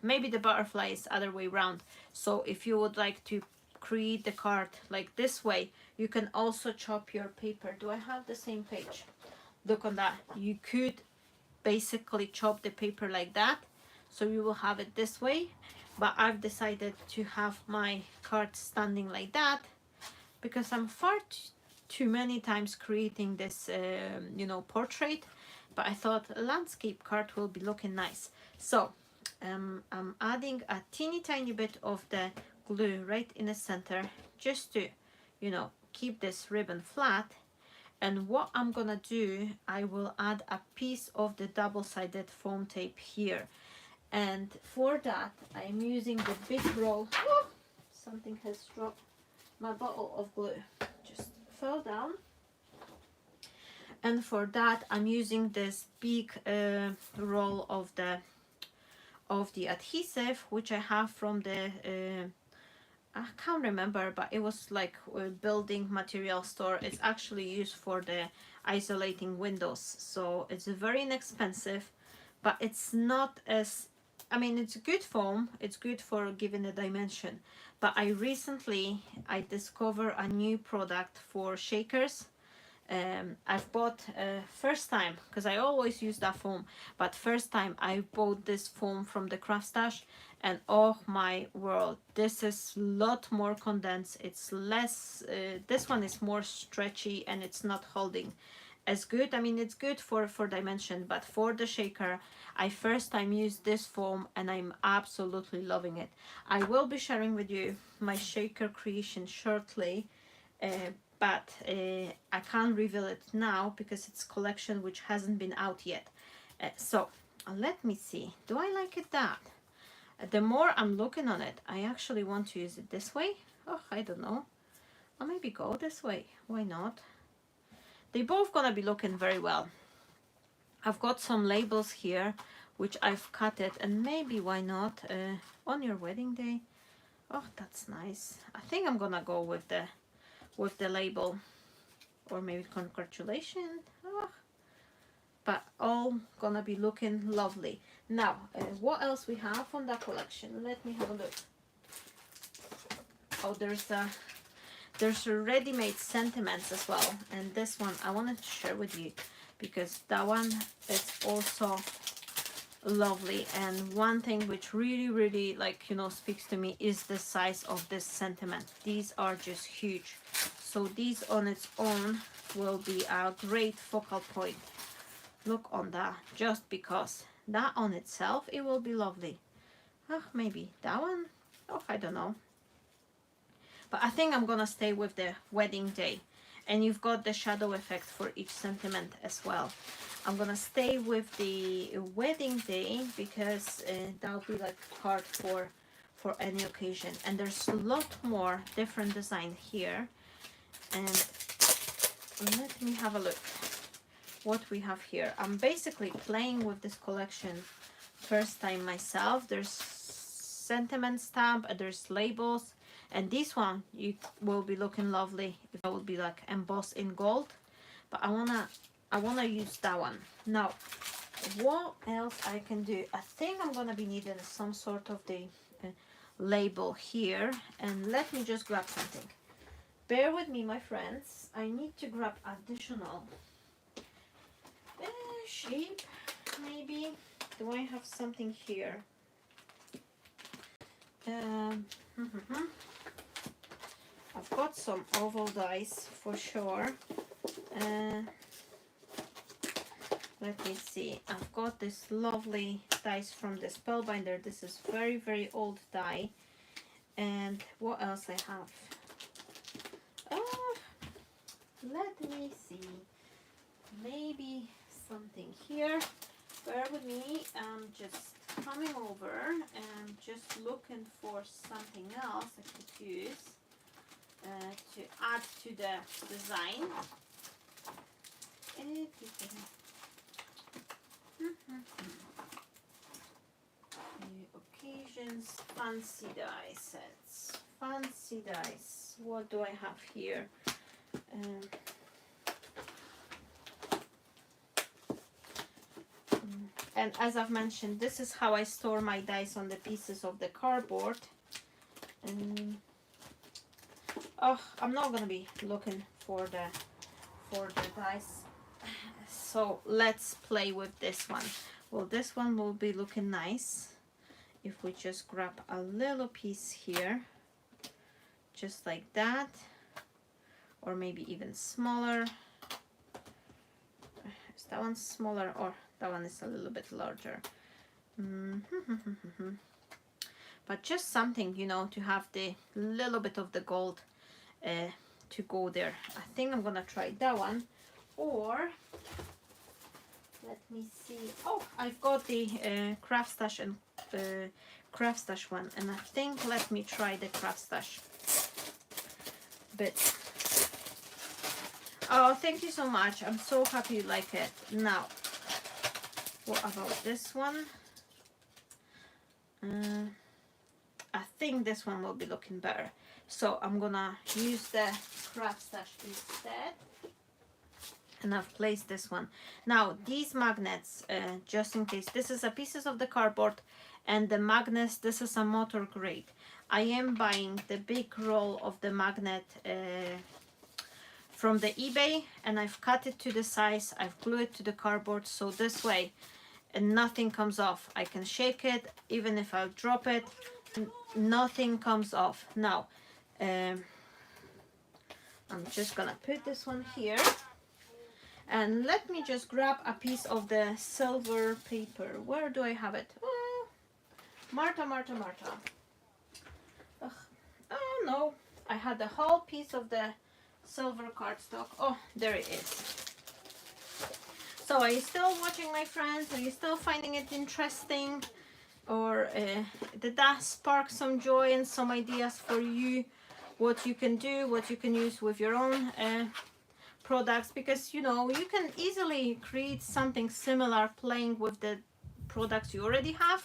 maybe the butterfly is other way around. So if you would like to create the card like this way, you can also chop your paper. Do I have the same page? Look on that. You could basically chop the paper like that, so you will have it this way. But I've decided to have my card standing like that, because I'm far too many times creating this you know, portrait, but I thought a landscape card will be looking nice. So I'm adding a teeny tiny bit of the glue right in the center, just to, you know, keep this ribbon flat. And what I'm gonna do, I will add a piece of the double-sided foam tape here, and for that I'm using the big roll. Oh, something has dropped. My bottle of glue just fell down. And for that I'm using this big roll of the adhesive, which I have from the I can't remember, but it was like a building material store. It's actually used for the isolating windows, so it's very inexpensive, but it's not as, I mean, it's good foam, it's good for giving a dimension. But I recently discovered a new product for shakers, I've bought first time, because I always use that foam, but first time I bought this foam from the CRAFTSTASH, and oh my world, this is a lot more condensed. It's less, this one is more stretchy and it's not holding as good. I mean, it's good for dimension, but for the shaker, I first time used this foam and I'm absolutely loving it. I will be sharing with you my shaker creation shortly, but I can't reveal it now because it's collection which hasn't been out yet. So let me see, do I like it that? The more I'm looking on it, I actually want to use it this way. Oh, I don't know, I'll maybe go this way, why not? They both gonna be looking very well. I've got some labels here which I've cut it, and maybe why not on your wedding day. Oh, that's nice. I think I'm gonna go with the label, or maybe congratulations. Oh, but all gonna be looking lovely. Now what else we have on that collection? Let me have a look. Oh, there's a ready-made sentiments as well, and this one I wanted to share with you because that one is also lovely. And one thing which really, like, you know, speaks to me is the size of this sentiment. These are just huge, so these on its own will be a great focal point. Look on that, just because that on itself it will be lovely. Maybe that one, oh, I don't know, but I think I'm gonna stay with the wedding day. And you've got the shadow effect for each sentiment as well. I'm gonna stay with the wedding day because that'll be like card for any occasion. And there's a lot more different design here. And let me have a look what we have here. I'm basically playing with this collection first time myself. There's sentiment stamp, there's labels, and this one you will be looking lovely if it will be like embossed in gold. But I wanna use that one. Now what else I can do? I think I'm gonna be needing some sort of the label here, and let me just grab something. Bear with me, my friends. I need to grab additional shape. Maybe do I have something here? I've got some oval dies for sure. Let me see. I've got this lovely dies from the Spellbinder. This is very old die. And what else I have? Let me see. Maybe something here. Bear with me. I'm just coming over and just looking for something else I could use to add to the design. Occasions, fancy die sets. Fancy dice. What do I have here? And as I've mentioned, this is how I store my dice on the pieces of the cardboard. Oh, I'm not gonna be looking for the dice. So let's play with this one. Well, this one will be looking nice if we just grab a little piece here, just like that, or maybe even smaller. Is that one smaller, or that one is a little bit larger? But just something, you know, to have the little bit of the gold to go there. I think I'm gonna try that one, or let me see. Oh, I've got the CRAFTSTASH and CRAFTSTASH one, and I think let me try the CRAFTSTASH bit. Oh, thank you so much. I'm so happy you like it. Now, what about this one? I think this one will be looking better. So I'm gonna use the CRAFTSTASH instead. And I've placed this one. Now, these magnets, just in case, this is a pieces of the cardboard, and the magnets, this is a motor grade. I am buying the big roll of the magnet from the eBay, and I've cut it to the size. I've glued it to the cardboard, so this way and nothing comes off. I can shake it, even if I drop it, nothing comes off. Now I'm just gonna put this one here, and let me just grab a piece of the silver paper. Where do I have it? Oh, Marta. Ugh. Oh no, I had the whole piece of the silver cardstock. Oh, there it is. So are you still watching, my friends? Are you still finding it interesting? Or did that spark some joy and some ideas for you, what you can do, what you can use with your own products? Because, you know, you can easily create something similar playing with the products you already have.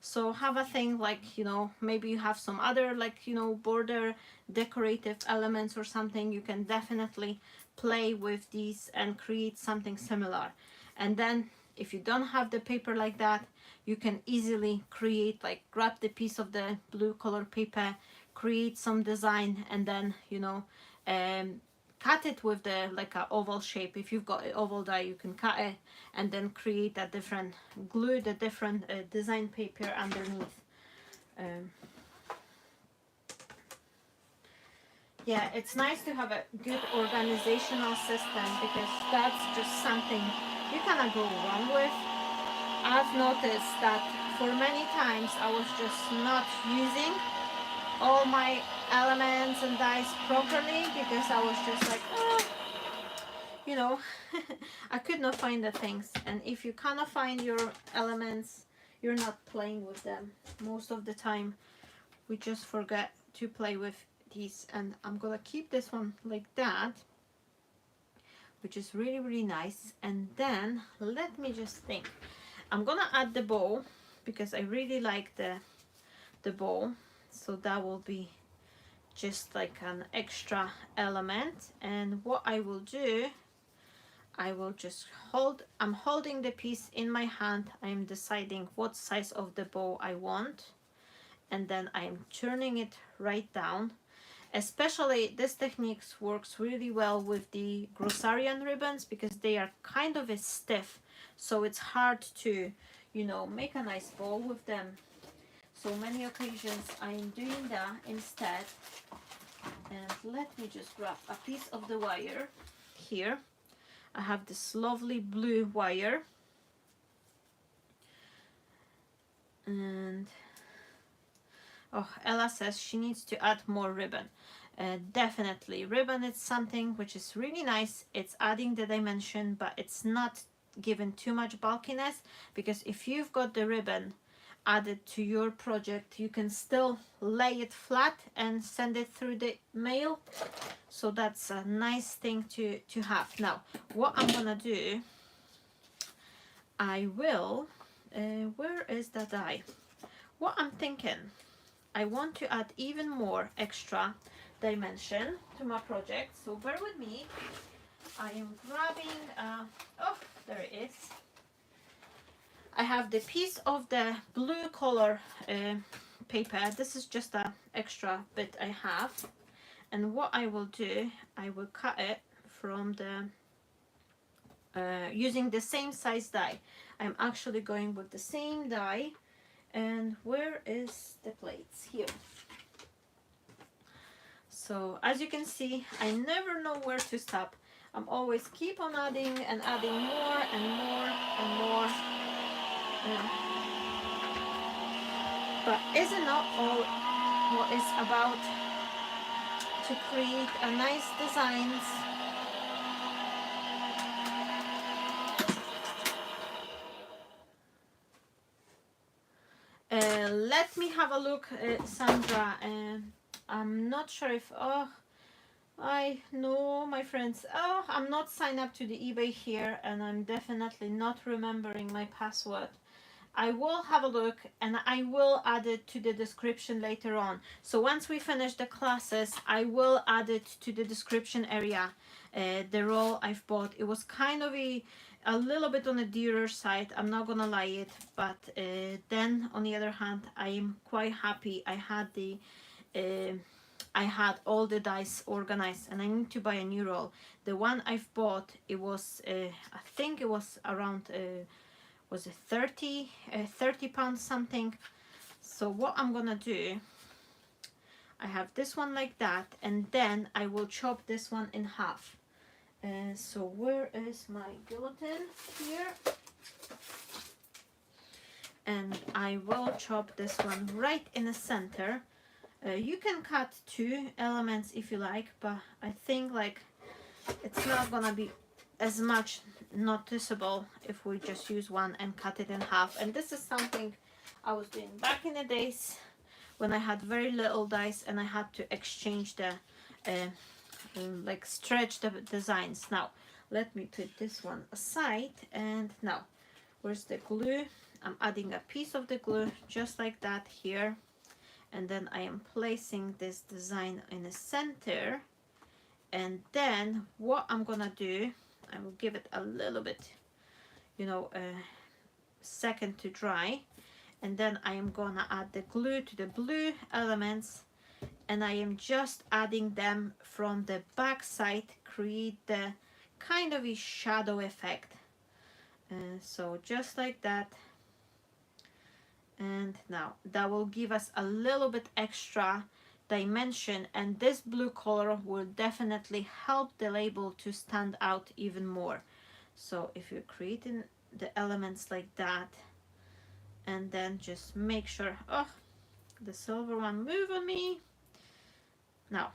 So have a thing like, you know, maybe you have some other, like, you know, border decorative elements or something. You can definitely play with these and create something similar. And then if you don't have the paper like that, you can easily create, like, grab the piece of the blue color paper, create some design, and then, you know, cut it with the, like, a oval shape. If you've got an oval die, you can cut it and then create a different, glue the different design paper underneath. Yeah, it's nice to have a good organizational system, because that's just something you cannot go wrong with. I've noticed that for many times I was just not using all my elements and dies properly, because I was just like, oh, you know, I could not find the things. And if you cannot find your elements, you're not playing with them. Most of the time we just forget to play with these. And I'm gonna keep this one like that, which is really, really nice. And then let me just think. I'm gonna add the bow, because I really like the bow, so that will be just like an extra element. And what I will do, I will just I'm holding the piece in my hand. I'm deciding what size of the bow I want, and then I'm turning it right down. Especially this technique works really well with the Grossarian ribbons, because they are kind of stiff, so it's hard to, you know, make a nice bow with them. So many occasions I'm doing that instead. And let me just grab a piece of the wire here. I have this lovely blue wire, and oh, Ella says she needs to add more ribbon. Definitely, ribbon is something which is really nice. It's adding the dimension, but it's not giving too much bulkiness, because if you've got the ribbon added to your project, you can still lay it flat and send it through the mail. So that's a nice thing to have. Now, what I'm gonna do, I will, where is the die? What I'm thinking, I want to add even more extra dimension to my project, so bear with me. I am grabbing, oh, there it is. I have the piece of the blue color paper. This is just an extra bit I have. And what I will do, I will cut it from the, using the same size die. I'm actually going with the same die. And where is the plates? Here. So as you can see, I never know where to stop. I'm always keep on adding and adding more and more and more. But isn't not all what it's about to create a nice designs? Let me have a look, Sandra. I'm not sure if, oh, I know, my friends. Oh, I'm not signed up to the eBay here, and I'm definitely not remembering my password. I will have a look, and I will add it to the description later on. So once we finish the classes, I will add it to the description area. The roll I've bought, it was kind of a little bit on the dearer side, I'm not gonna lie it, but then on the other hand, I am quite happy I had the I had all the dies organized, and I need to buy a new roll. The one I've bought, it was I think it was around was it 30 pounds something. So what I'm gonna do, I have this one like that, and then I will chop this one in half. So where is my guillotine? Here. And I will chop this one right in the center. You can cut two elements if you like, but I think like it's not gonna be as much noticeable if we just use one and cut it in half. And this is something I was doing back in the days when I had very little dies and I had to exchange the like stretch the designs. Now let me put this one aside, and now where's the glue? I'm adding a piece of the glue just like that here, and then I am placing this design in the center. And then what I'm gonna do, I will give it a little bit, you know, a second to dry, and then I am gonna add the glue to the blue elements, and I am just adding them from the back side, create the kind of a shadow effect. So just like that. And now that will give us a little bit extra dimension, and this blue color will definitely help the label to stand out even more. So if you're creating the elements like that, and then just make sure, oh, the silver one move on me now.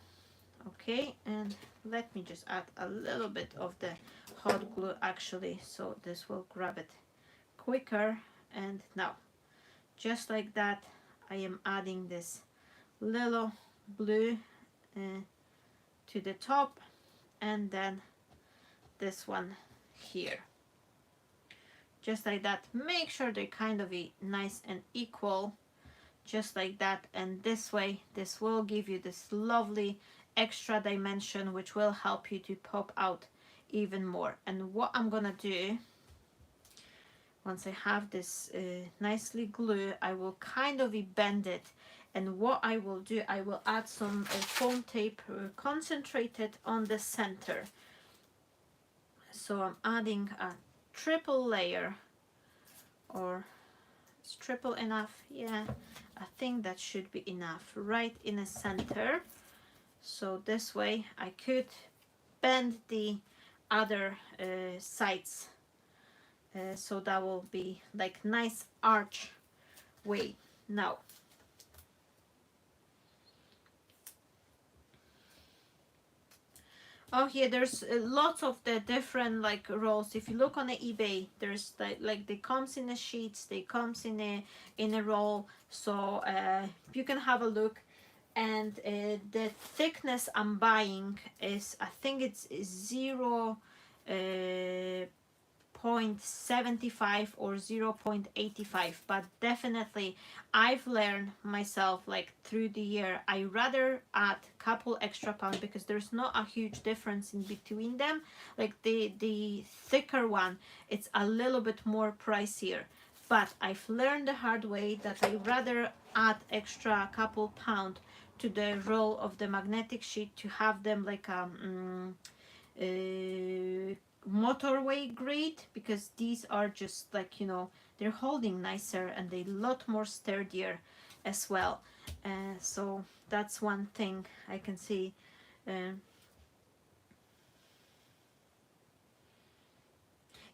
Okay, and let me just add a little bit of the hot glue actually, so this will grab it quicker. And now just like that, I am adding this little blue to the top, and then this one here. Just like that. Make sure they're kind of nice and equal, just like that. And this way, this will give you this lovely extra dimension, which will help you to pop out even more. And what I'm gonna do, once I have this nicely glued, I will kind of bend it, and what I will do, I will add some foam tape concentrated on the center. So I'm adding a triple layer, or is triple enough? Yeah, I think that should be enough, right in the center. So this way I could bend the other sides. So that will be like nice arch way. Now oh yeah, there's lots of the different like rolls. If you look on the eBay, there's like they comes in the sheets, they comes in a roll, so you can have a look. And the thickness I'm buying is, I think it's 0.75 or 0.85, but definitely I've learned myself like through the year, I rather add couple extra pounds because there's not a huge difference in between them. Like the thicker one, it's a little bit more pricier, but I've learned the hard way that I rather add extra couple pound to the roll of the magnetic sheet to have them like motorway grade, because these are just like, you know, they're holding nicer and they a lot more sturdier as well. So that's one thing I can see.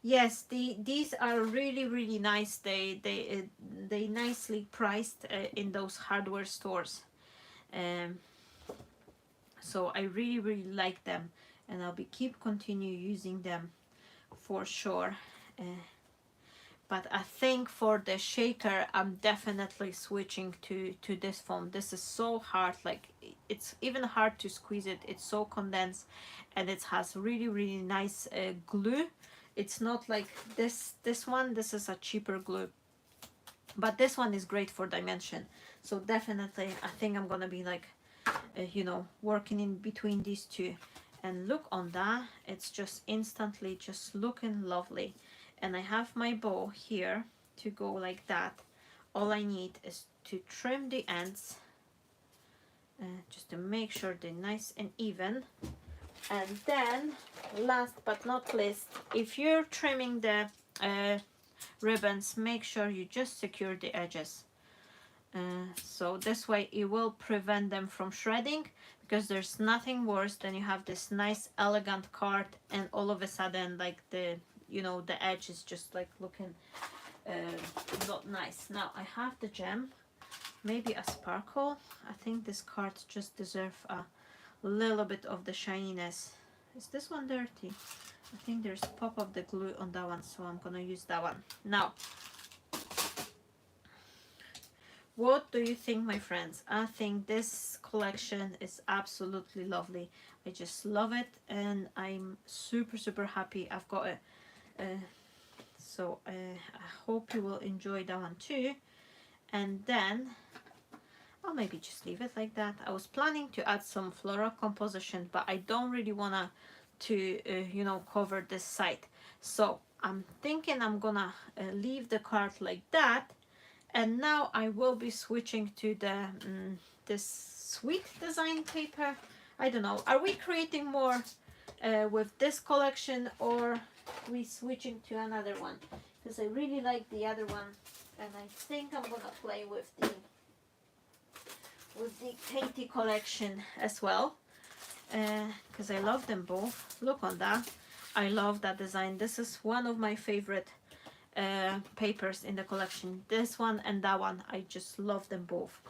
Yes, these are really nice. They nicely priced in those hardware stores. So I really like them, and I'll be continue using them for sure. But I think for the shaker I'm definitely switching to this foam. This is so hard, like it's even hard to squeeze it. It's so condensed, and it has really nice glue. It's not like this one. This is a cheaper glue, but this one is great for dimension. So definitely I think I'm gonna be like you know, working in between these two. And look on that, it's just instantly just looking lovely. And I have my bow here to go like that. All I need is to trim the ends, just to make sure they're nice and even. And then last but not least, if you're trimming the ribbons, make sure you just secure the edges. So this way it will prevent them from shredding, because there's nothing worse than you have this nice elegant card and all of a sudden like the, you know, the edge is just like looking not nice. Now I have the gem, maybe a sparkle. I think this card just deserves a little bit of the shininess. Is this one dirty? I think there's pop of the glue on that one, so I'm gonna use that one. Now, what do you think, my friends? I think this collection is absolutely lovely. I just love it, and I'm super happy I've got it. So I hope you will enjoy that one too. And then I'll maybe just leave it like that. I was planning to add some floral composition, but I don't really wanna you know, cover this side. So I'm thinking I'm gonna leave the card like that. And now I will be switching to the this sweet design paper. I don't know, are we creating more with this collection, or we switching to another one? Because I really like the other one, and I think I'm gonna play with the Katie collection as well, because I love them both. Look on that, I love that design. This is one of my favorite papers in the collection. This one and that one, I just love them both.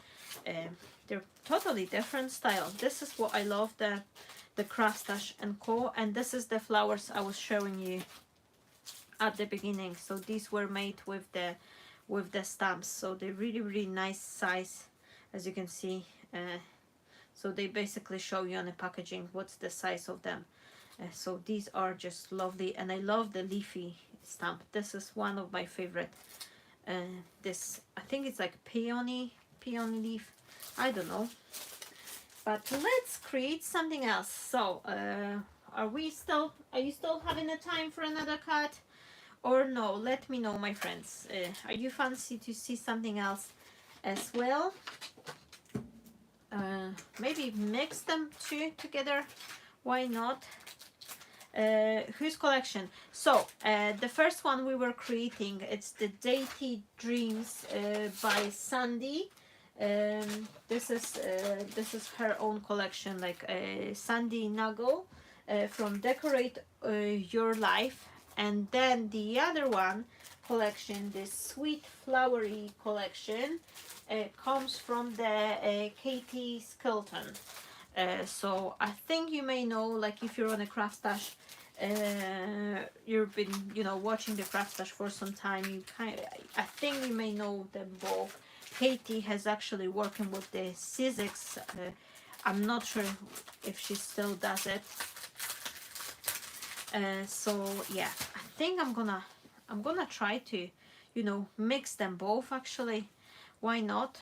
They're totally different style. This is what I love, the CRAFTSTASH and Co. And this is the flowers I was showing you at the beginning. So these were made with the stamps, so they're really nice size, as you can see. So they basically show you on the packaging what's the size of them. So these are just lovely, and I love the leafy stamp. This is one of my favorite. This, I think it's like peony leaf, I don't know. But let's create something else. So are you still having a time for another card, or no? Let me know, my friends. Are you fancy to see something else as well? Maybe mix them two together, why not? Whose collection? So the first one we were creating, it's the Dainty Dreams by Sandy. This is her own collection, like Sandy Nagel from Decorate Your Life. And then the other one collection, this Sweet Flowery collection, comes from the Katie Skeleton. So I think you may know, like if you're on a CRAFTSTASH, you've been, you know, watching the CRAFTSTASH for some time, I think you may know them both. Katie has actually working with the SIZZIX. I'm not sure if she still does it. So yeah, I think I'm gonna try to, you know, mix them both actually. Why not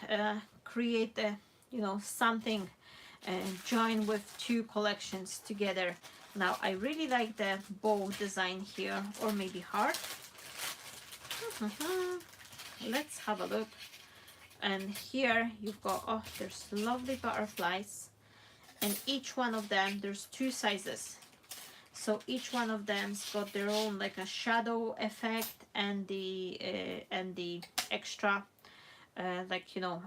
create a, you know, something join with two collections together. Now I really like the bow design here, or maybe heart. Let's have a look. And here you've got, oh, there's lovely butterflies, and each one of them, there's two sizes. So each one of them's got their own like a shadow effect, and the extra like, you know,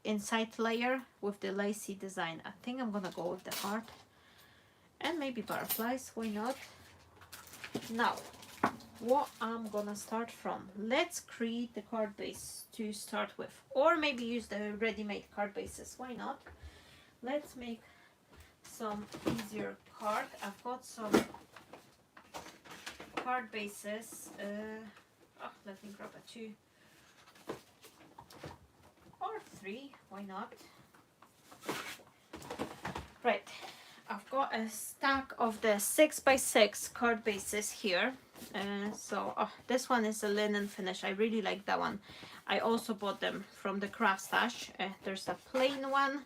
inside layer with the lacy design. I think I'm gonna go with the heart and maybe butterflies, why not? Now what I'm gonna start from, let's create the card base to start with, or maybe use the ready-made card bases, why not? Let's make some easier card. I've got some card bases. Let me grab a 2 or 3, why not? Right, I've got a stack of the 6x6 card bases here. So this one is a linen finish. I really like that one. I also bought them from the CRAFTSTASH. There's a plain one,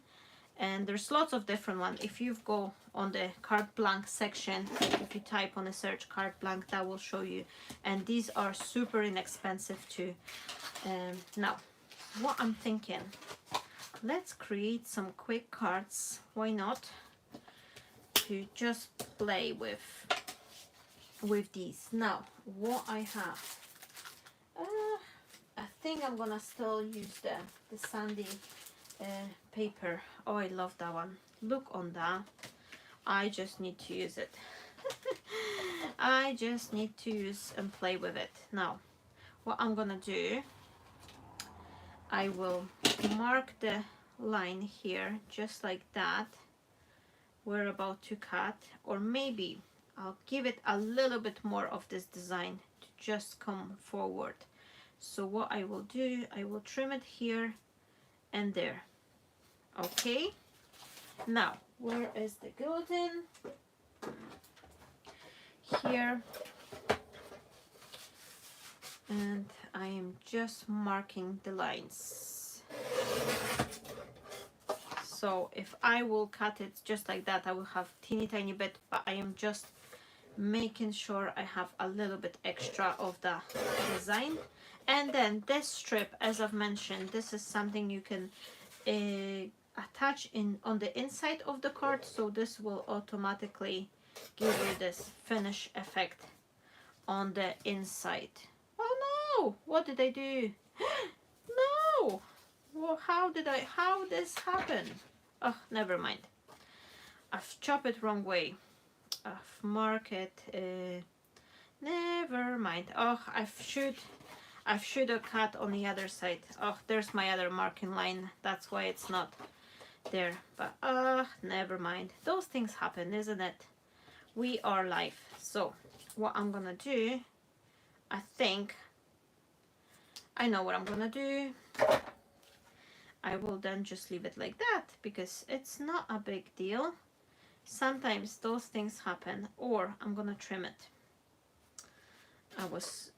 and there's lots of different ones. If you go on the carte blanche section, if you type on a search carte blanche, that will show you. And these are super inexpensive too. Now what I'm thinking, let's create some quick cards. Why not? To just play with these. Now, what I have, I think I'm gonna still use the sandy paper. Oh, I love that one. Look on that. I just need to use it. I just need to use and play with it. Now, what I'm gonna do, I will mark the line here just like that. We're about to cut, or maybe I'll give it a little bit more of this design to just come forward. So what I will do, I will trim it here and there. Okay, now where is the gluten? Here, and I am just marking the lines. So if I will cut it just like that, I will have teeny tiny bit, but I am just making sure I have a little bit extra of the design. And then this strip, as I've mentioned, this is something you can attach in on the inside of the card, so this will automatically give you this finish effect on the inside. Oh no, what did I do? No, well, how this happen? Oh, never mind, I've chopped it wrong way. I've marked it, never mind. Oh, I should have cut on the other side. Oh, there's my other marking line, that's why it's not there. But never mind, those things happen, isn't it? We are live. So what I'm gonna do, I think I know what I'm gonna do. I will then just leave it like that because it's not a big deal. Sometimes those things happen. Or I'm gonna trim it. I was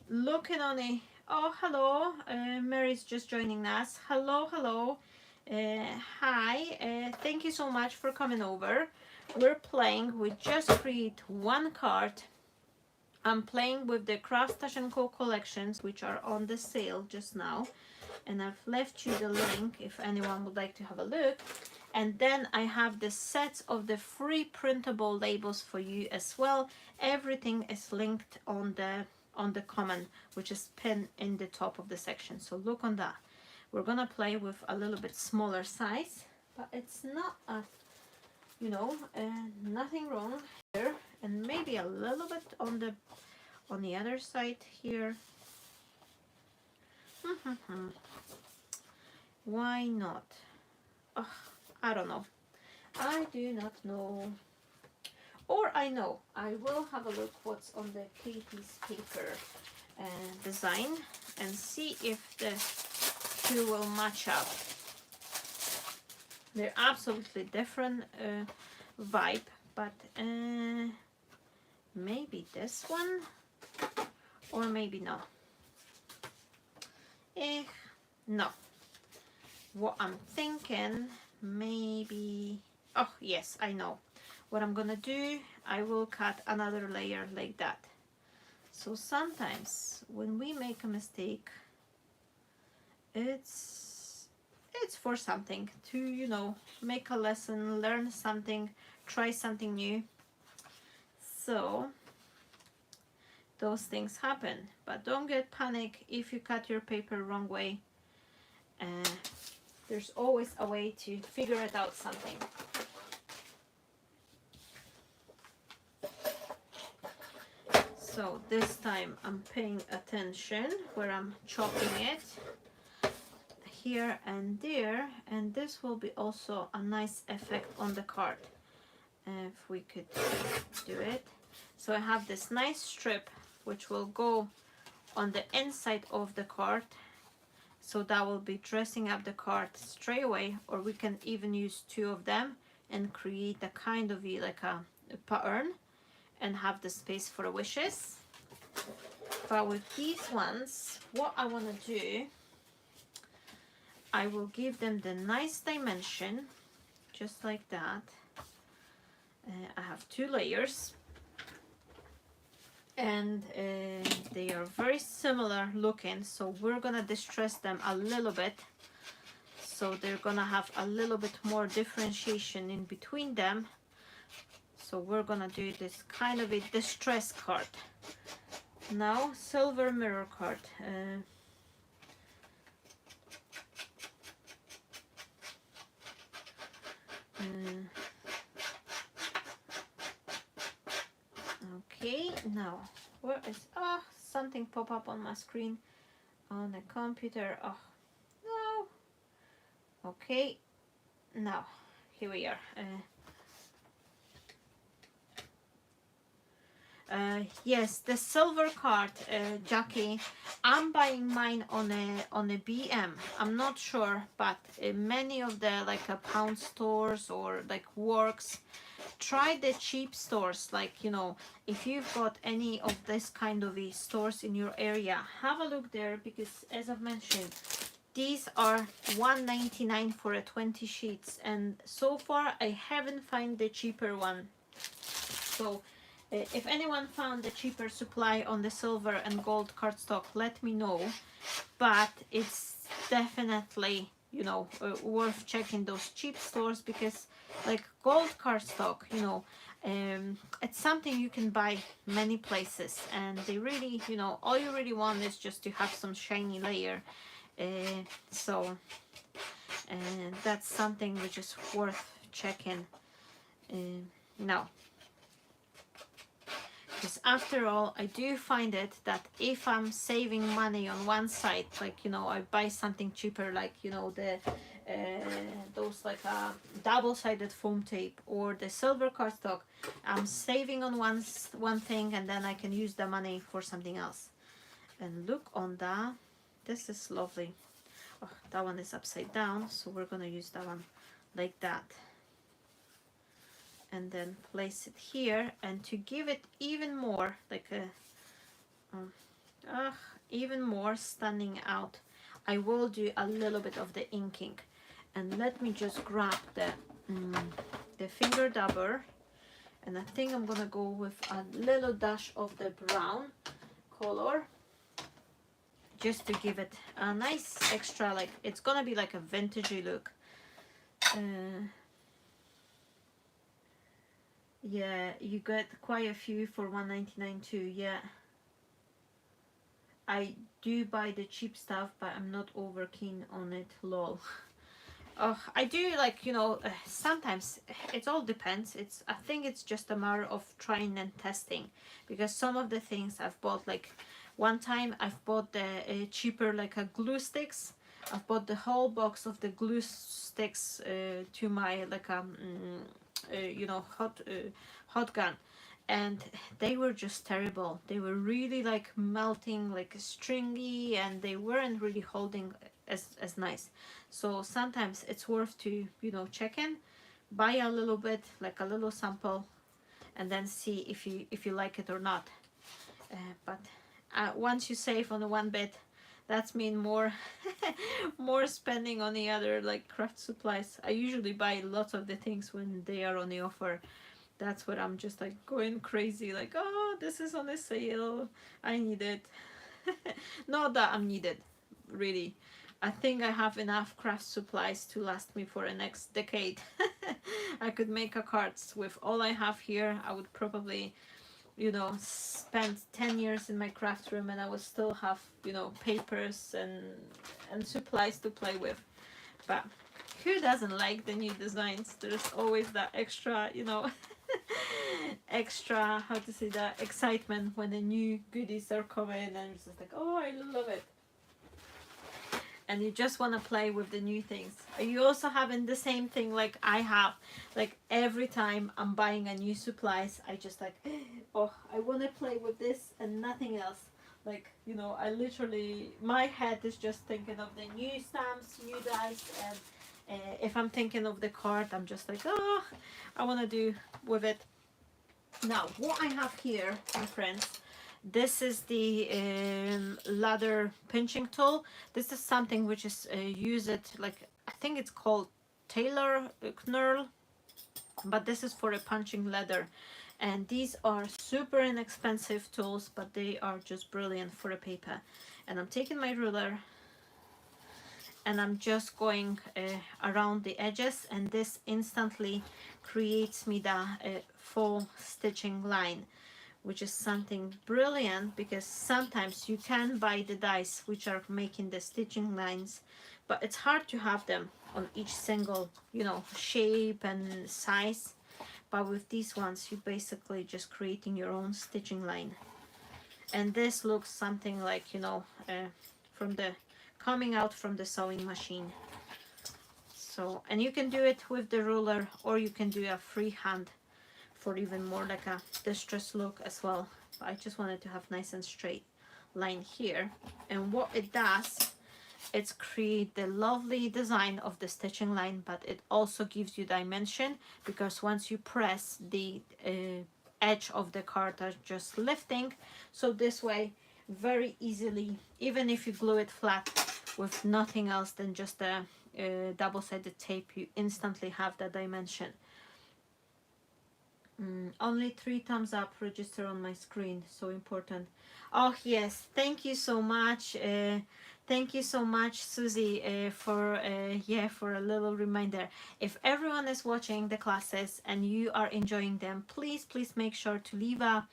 looking on a, oh hello, Mary's just joining us. Hello, hello. Hi, thank you so much for coming over. We're playing, we just create one card. I'm playing with the CRAFTSTASH & Co collections, which are on the sale just now, and I've left you the link if anyone would like to have a look. And then I have the sets of the free printable labels for you as well. Everything is linked on the comment, which is pinned in the top of the section, so look on that. We're gonna play with a little bit smaller size, but it's not a, you know, nothing wrong here. And maybe a little bit on the other side here. Why not? Oh, I don't know. I do not know. Or I know. I will have a look what's on the Katie's paper design and see if the two will match up. They're absolutely different vibe, but maybe this one, or maybe no. No. What I'm thinking, maybe, oh yes, I know. What I'm gonna do, I will cut another layer like that. So sometimes when we make a mistake, it's for something, to, you know, make a lesson, learn something, try something new. So those things happen, but don't get panic if you cut your paper wrong way. There's always a way to figure it out something. So this time I'm paying attention where I'm chopping it, here and there, and this will be also a nice effect on the card if we could do it. So I have this nice strip which will go on the inside of the card, so that will be dressing up the card straight away, or we can even use two of them and create a kind of like a pattern and have the space for wishes. But with these ones, what I want to do, I will give them the nice dimension, just like that. I have two layers, and they are very similar looking, so we're gonna distress them a little bit. so they're gonna have a little bit more differentiation in between them. So we're gonna do this kind of a distress card. Now silver mirror card. Okay, now where is something pop up on my screen on the computer. Oh no. Okay, now here we are. Yes, the silver card, Jackie. I'm buying mine on a BM. I'm not sure, but many of the like pound stores or like Works, try the cheap stores. Like, you know, if you've got any of this kind of stores in your area, have a look there, because as I've mentioned, these are $1.99 for a 20 sheets, and so far I haven't found the cheaper one. So if anyone found the cheaper supply on the silver and gold cardstock, let me know. But it's definitely, you know, worth checking those cheap stores, because like gold cardstock, you know, it's something you can buy many places, and they really, you know, all you really want is just to have some shiny layer. So that's something which is worth checking. Now, because after all, I do find it that if I'm saving money on one side, like, you know, I buy something cheaper, like, you know, the those like double-sided foam tape or the silver cardstock, I'm saving on one thing, and then I can use the money for something else. And look on that, this is lovely. Oh, that one is upside down, so we're gonna use that one like that, and then place it here. And to give it even more like a even more standing out, I will do a little bit of the inking. And let me just grab the finger dauber, and I think I'm gonna go with a little dash of the brown color, just to give it a nice extra, like it's gonna be like a vintagey look. Yeah, you get quite a few for $1.99 too. Yeah, I do buy the cheap stuff, but I'm not over keen on it, lol. I do, like, you know, sometimes it all depends. I think it's just a matter of trying and testing, because some of the things I've bought, like one time I've bought the cheaper like a glue sticks. I've bought the whole box of the glue sticks to my like you know, hot gun, and they were just terrible. They were really like melting, like stringy, and they weren't really holding as nice. So sometimes it's worth to, you know, check in, buy a little bit, like a little sample, and then see if you like it or not. But once you save on the one bit, that's mean more more spending on the other, like craft supplies. I usually buy lots of the things when they are on the offer. That's where I'm just like going crazy, like, oh, this is on a sale, I need it. Not that I'm needed, really. I think I have enough craft supplies to last me for the next decade. I could make a cards with all I have here. I would probably, you know, spend 10 years in my craft room, and I would still have, you know, papers and supplies to play with. But who doesn't like the new designs? There's always that extra, you know, extra, how to say that, excitement when the new goodies are coming, and it's just like, oh, I love it. And you just want to play with the new things. Are you also having the same thing like I have? Like every time I'm buying a new supplies, I just like, oh, I want to play with this and nothing else. Like, you know, I literally, my head is just thinking of the new stamps, new dies, and if I'm thinking of the card, I'm just like, oh, I want to do with it. Now, what I have here, my friends, this is the ladder pinching tool. This is something which is use it, like, I think it's called Taylor knurl, but this is for a punching leather. And these are super inexpensive tools, but they are just brilliant for a paper. And I'm taking my ruler, and I'm just going around the edges, and this instantly creates me the full stitching line, which is something brilliant, because sometimes you can buy the dies which are making the stitching lines, but it's hard to have them on each single, you know, shape and size. But with these ones, you're basically just creating your own stitching line. And this looks something like, you know, from the coming out from the sewing machine. So, and you can do it with the ruler, or you can do a freehand for even more like a distress look as well. But I just wanted to have nice and straight line here. And what it does, it's create the lovely design of the stitching line, but it also gives you dimension, because once you press, the edge of the card are just lifting. So this way, very easily, even if you glue it flat with nothing else than just a double-sided tape, you instantly have that dimension. Only 3 thumbs up register on my screen, so important. Oh yes, thank you so much. Thank you so much, Susie, for for a little reminder. If everyone is watching the classes and you are enjoying them, please make sure to leave a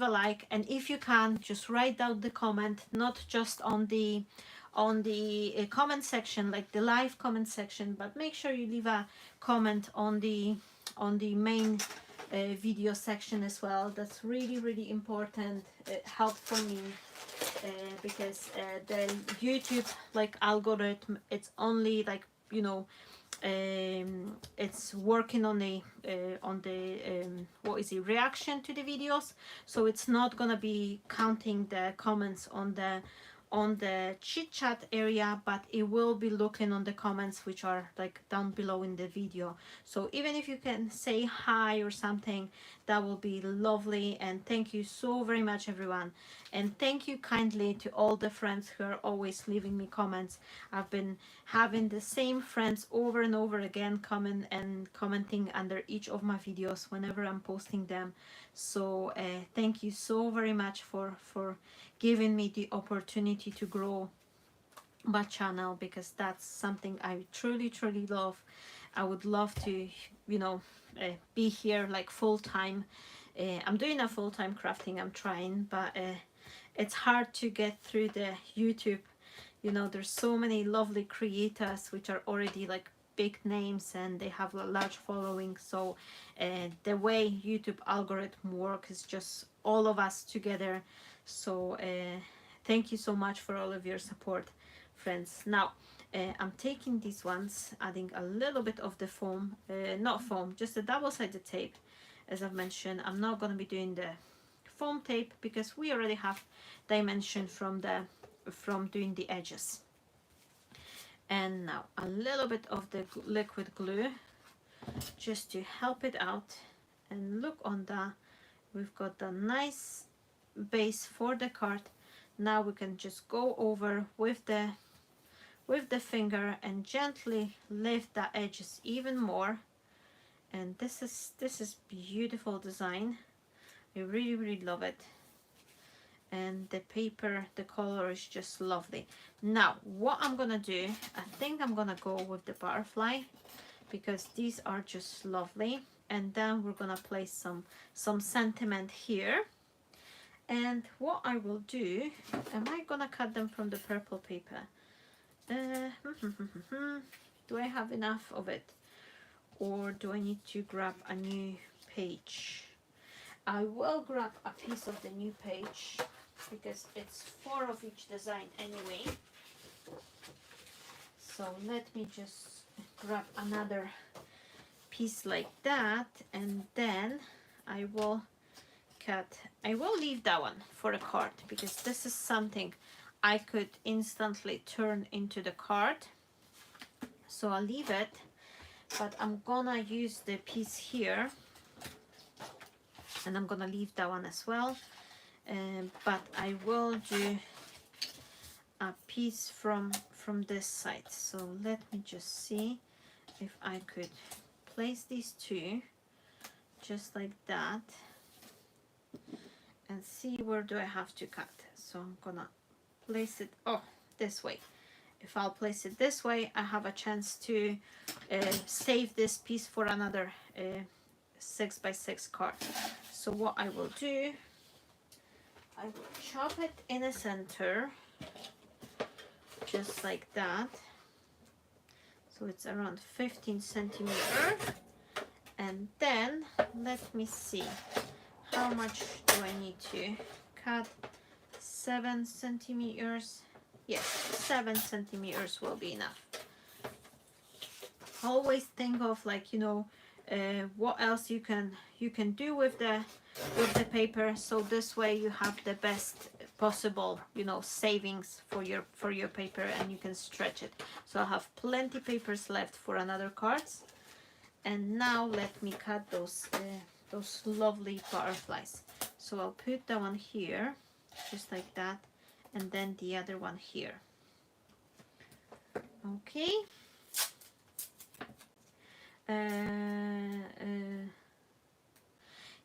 like, and if you can, just write down the comment, not just on the comment section, like the live comment section, but make sure you leave a comment on the main video section as well. That's really important. It helped for me because the YouTube like algorithm, it's only like, you know, it's working on the what is it, reaction to the videos, so it's not gonna be counting the comments on the chit chat area, but it will be looking on the comments which are like down below in the video. So even if you can say hi or something, that will be lovely. And thank you so very much, everyone, and thank you kindly to all the friends who are always leaving me comments. I've been having the same friends over and over again commenting under each of my videos whenever I'm posting them. So thank you so very much for giving me the opportunity to grow my channel, because that's something I truly love. I would love to, you know, be here like full-time. I'm doing a full-time crafting, I'm trying, but it's hard to get through the YouTube. You know, there's so many lovely creators which are already like big names and they have a large following. So the way YouTube algorithm works is just all of us together. So thank you so much for all of your support, friends. Now I'm taking these ones, adding a little bit of the foam, not foam, just a double-sided tape. As I've mentioned, I'm not going to be doing the foam tape because we already have dimension from doing the edges. And now a little bit of the liquid glue just to help it out. And look on that, we've got the nice base for the card. Now we can just go over with the finger and gently lift the edges even more. And this is beautiful design. I really love it. And the paper, the color is just lovely. Now what I'm gonna do, I think I'm gonna go with the butterfly because these are just lovely. And then we're gonna place some sentiment here. And what I will do, am I gonna cut them from the purple paper? Do I have enough of it, or do I need to grab a new page? I will grab a piece of the new page because it's 4 of each design anyway. So let me just grab another piece like that, and then I will leave that one for a card because this is something I could instantly turn into the card. So I'll leave it, but I'm gonna use the piece here, and I'm gonna leave that one as well. But I will do a piece from this side. So let me just see if I could place these two just like that and see where do I have to cut. So I'm gonna place it this way. if I'll place it this way, I have a chance to save this piece for another 6x6 card. So what I will do, I will chop it in the center, just like that. So it's around 15 centimeters. And then let me see, how much do I need to cut? 7 centimeters. Yes, 7 centimeters will be enough. Always think of, like, you know, what else you can do with the paper, so this way you have the best possible, you know, savings for your paper, and you can stretch it. So I have plenty papers left for another cards. And now let me cut those lovely butterflies. So I'll put that one here, just like that, and then the other one here. Okay.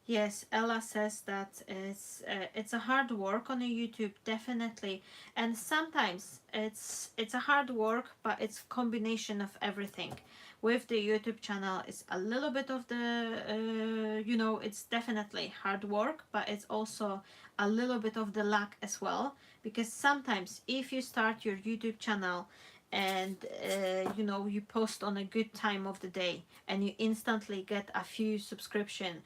Yes, Ella says that it's a hard work on a YouTube, definitely, and sometimes it's a hard work, but it's a combination of everything. With the YouTube channel, it's a little bit of the you know, it's definitely hard work, but it's also a little bit of the luck as well, because sometimes if you start your YouTube channel and you know, you post on a good time of the day and you instantly get a few subscription,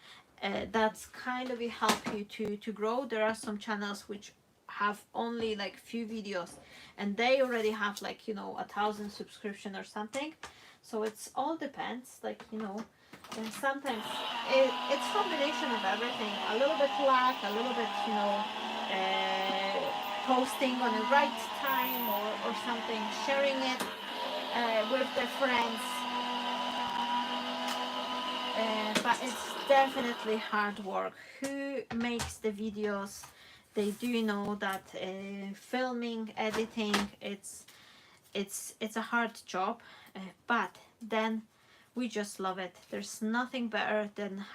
that's kind of help you to grow. There are some channels which have only like few videos and they already have, like, you know, 1,000 subscription or something. So it's all depends, like, you know, and sometimes it's combination of everything, a little bit luck, a little bit, you know, posting on the right time or something, sharing it with the friends. But it's definitely hard work. Who makes the videos, they do know that filming, editing, it's a hard job, but then we just love it. There's nothing better than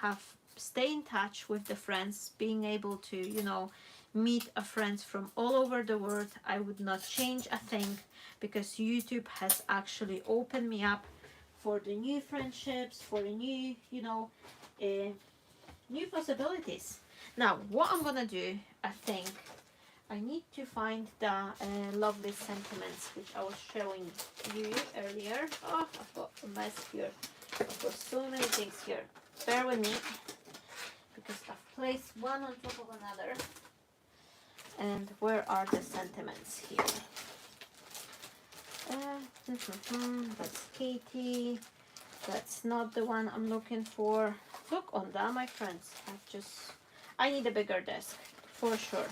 stay in touch with the friends, being able to, you know, meet a friends from all over the world. I would not change a thing, because YouTube has actually opened me up for the new friendships, for the new, you know, new possibilities. Now, what I'm gonna do, I think, I need to find the lovely sentiments which I was showing you earlier. Oh, I've got a mess here. I've got so many things here. Bear with me, because I've placed one on top of another. And where are the sentiments here? That's Katie. That's not the one I'm looking for. Look on that, my friends. I need a bigger desk, for sure.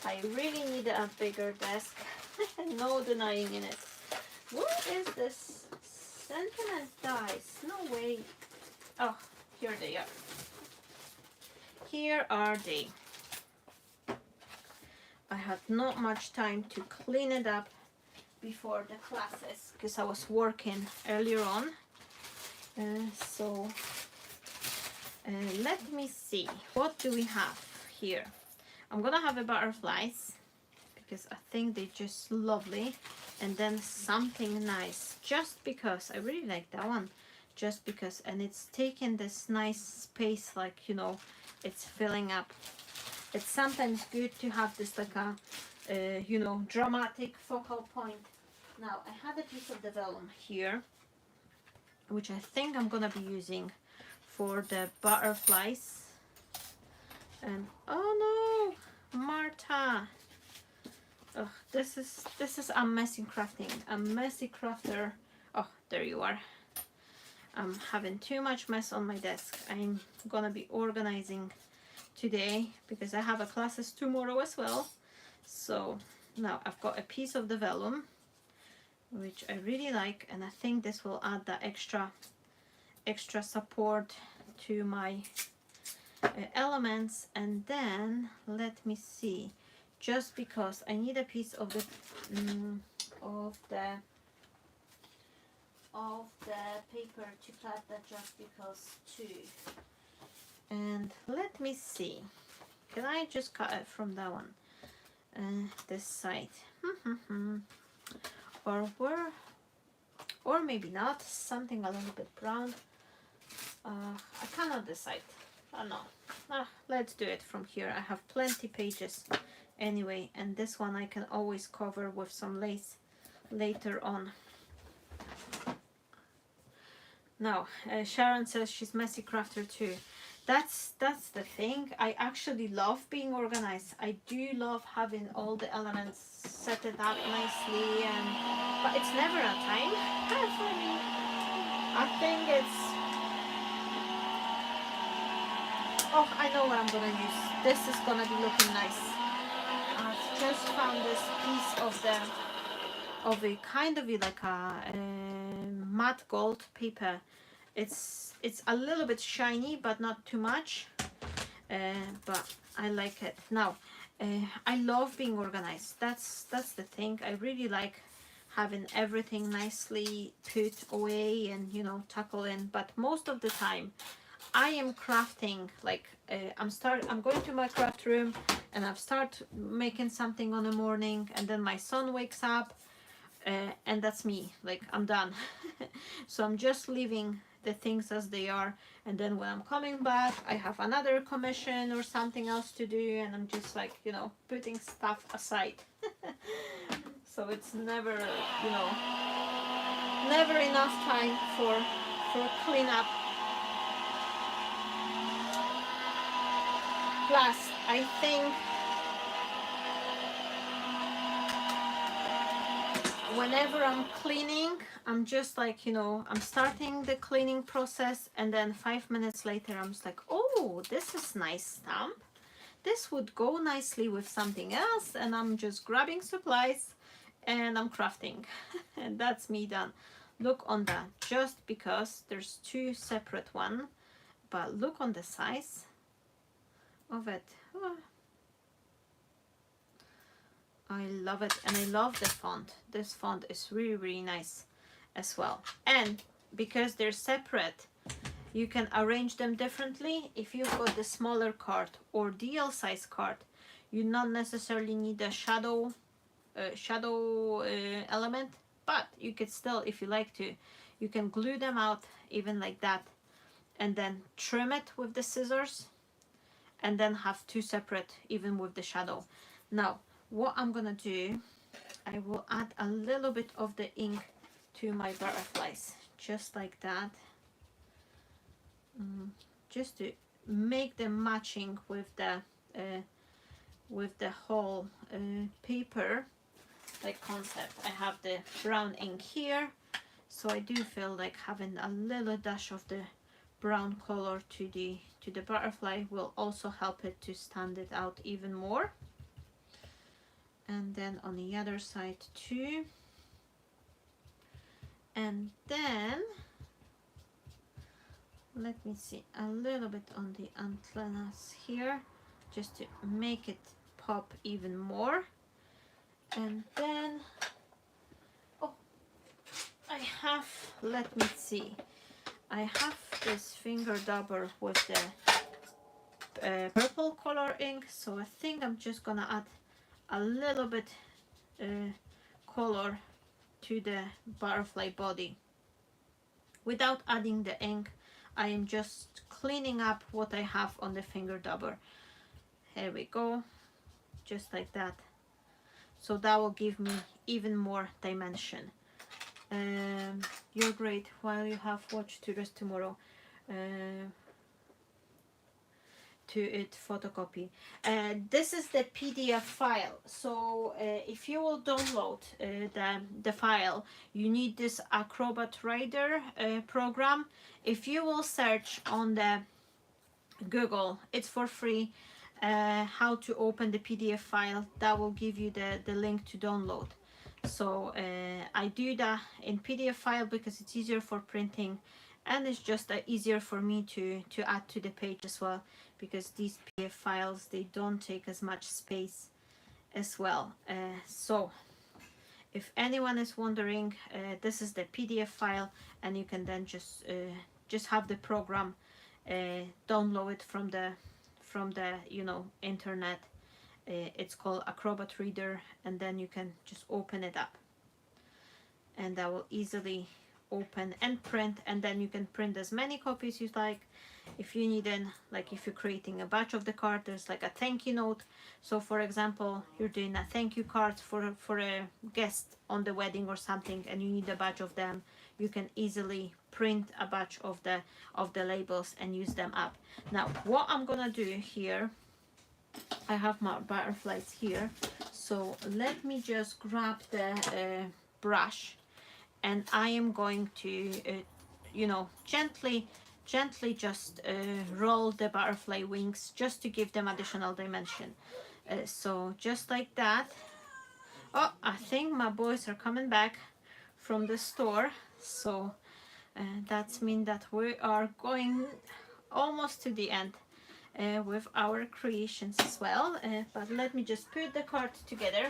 I really need a bigger desk. No denying in it. What is this? Sentiment dies. No way. Oh, here they are. Here are they. I had not much time to clean it up before the classes, because I was working earlier on. So let me see, what do we have here? I'm gonna have a butterflies, because I think they're just lovely, and then something nice, just because I really like that one, just because, and it's taking this nice space, like, you know, it's filling up. It's sometimes good to have this, like a you know, dramatic focal point. Now I had a piece of the vellum here, which I think I'm gonna be using for the butterflies. And oh no, Marta, oh, this is a messy crafting, a messy crafter. Oh, there you are. I'm having too much mess on my desk. I'm gonna be organizing today, because I have a classes tomorrow as well. So now I've got a piece of the vellum, which I really like, and I think this will add that extra support to my elements. And then let me see, just because I need a piece of the paper to cut that, just because too. And let me see, can I just cut it from that one, this side? or maybe not, something a little bit brown. I cannot decide. No, let's do it from here. I have plenty pages anyway, and this one I can always cover with some lace later on. Now, Sharon says she's messy crafter too. That's the thing. I actually love being organized. I do love having all the elements set it up nicely, but it's never a time for me. I think it's, oh, I know what I'm gonna use. This is gonna be looking nice. I've just found this piece of a kind of like a matte gold paper. It's a little bit shiny, but not too much. But I like it. Now, I love being organized. That's the thing. I really like having everything nicely put away and, you know, tucked in. But most of the time, I am crafting, like I'm going to my craft room and I've start making something on the morning, and then my son wakes up, and that's me. Like, I'm done. So I'm just leaving the things as they are, and then when I'm coming back, I have another commission or something else to do, and I'm just like, you know, putting stuff aside. So it's never, you know, never enough time for cleanup. Plus, I think whenever I'm cleaning, I'm just like, you know, I'm starting the cleaning process, and then 5 minutes later, I'm just like, oh, this is nice stamp. This would go nicely with something else, and I'm just grabbing supplies and I'm crafting. And that's me done. Look on that, just because there's two separate one, but look on the size of it. Oh. I love it, and I love the font. This font is really, really nice as well. And because they're separate, you can arrange them differently. If you've got the smaller card or DL size card, you not necessarily need a shadow element, but you could still, if you like to, you can glue them out even like that, and then trim it with the scissors, and then have two separate even with the shadow. Now, what I'm gonna do, I will add a little bit of the ink to my butterflies, just like that, just to make them matching with the whole paper like concept. I have the brown ink here, so I do feel like having a little dash of the brown color to the butterfly will also help it to stand it out even more. And then on the other side too. And then let me see, a little bit on the antennas here, just to make it pop even more. And then, oh, I have, let me see, I have this finger dauber with the purple color ink, so I think I'm just gonna add a little bit color to the butterfly body without adding the ink. I am just cleaning up what I have on the finger dauber. Here we go, just like that. So that will give me even more dimension. You're great. While you have watch to rest tomorrow, to it photocopy. This is the PDF file. So if you will download the file, you need this Acrobat Reader program. If you will search on the Google, it's for free, how to open the PDF file, that will give you the link to download. So I do that in PDF file because it's easier for printing, and it's just easier for me to add to the page as well, because these PDF files, they don't take as much space as well. So if anyone is wondering, this is the PDF file, and you can then just have the program download it from the you know, internet. It's called Acrobat Reader, and then you can just open it up. and that will easily open and print, and then you can print as many copies you like. If you need an, like if you're creating a batch of the card, there's like a thank you note. So for example, you're doing a thank you card for a guest on the wedding or something, and you need a batch of them, you can easily print a batch of the labels and use them up. Now what I'm gonna do here, I have my butterflies here, so let me just grab the brush, and I am going to you know, gently just roll the butterfly wings just to give them additional dimension. So just like that. Oh, I think my boys are coming back from the store, so that means that we are going almost to the end with our creations as well. But let me just put the card together.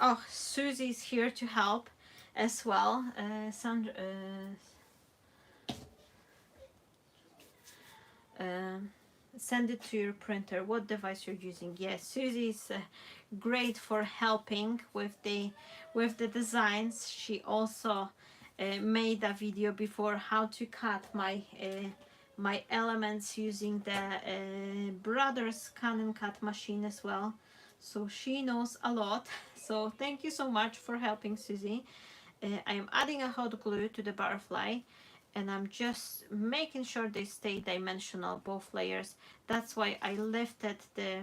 Oh, Susie's here to help as well. Sandra, send it to your printer. What device you're using? Yes, Susie's great for helping with the designs. She also made a video before how to cut my my elements using the Brothers scan and cut machine as well. So she knows a lot. So thank you so much for helping, Susie. I am adding a hot glue to the butterfly, and I'm just making sure they stay dimensional, both layers. That's why I lifted the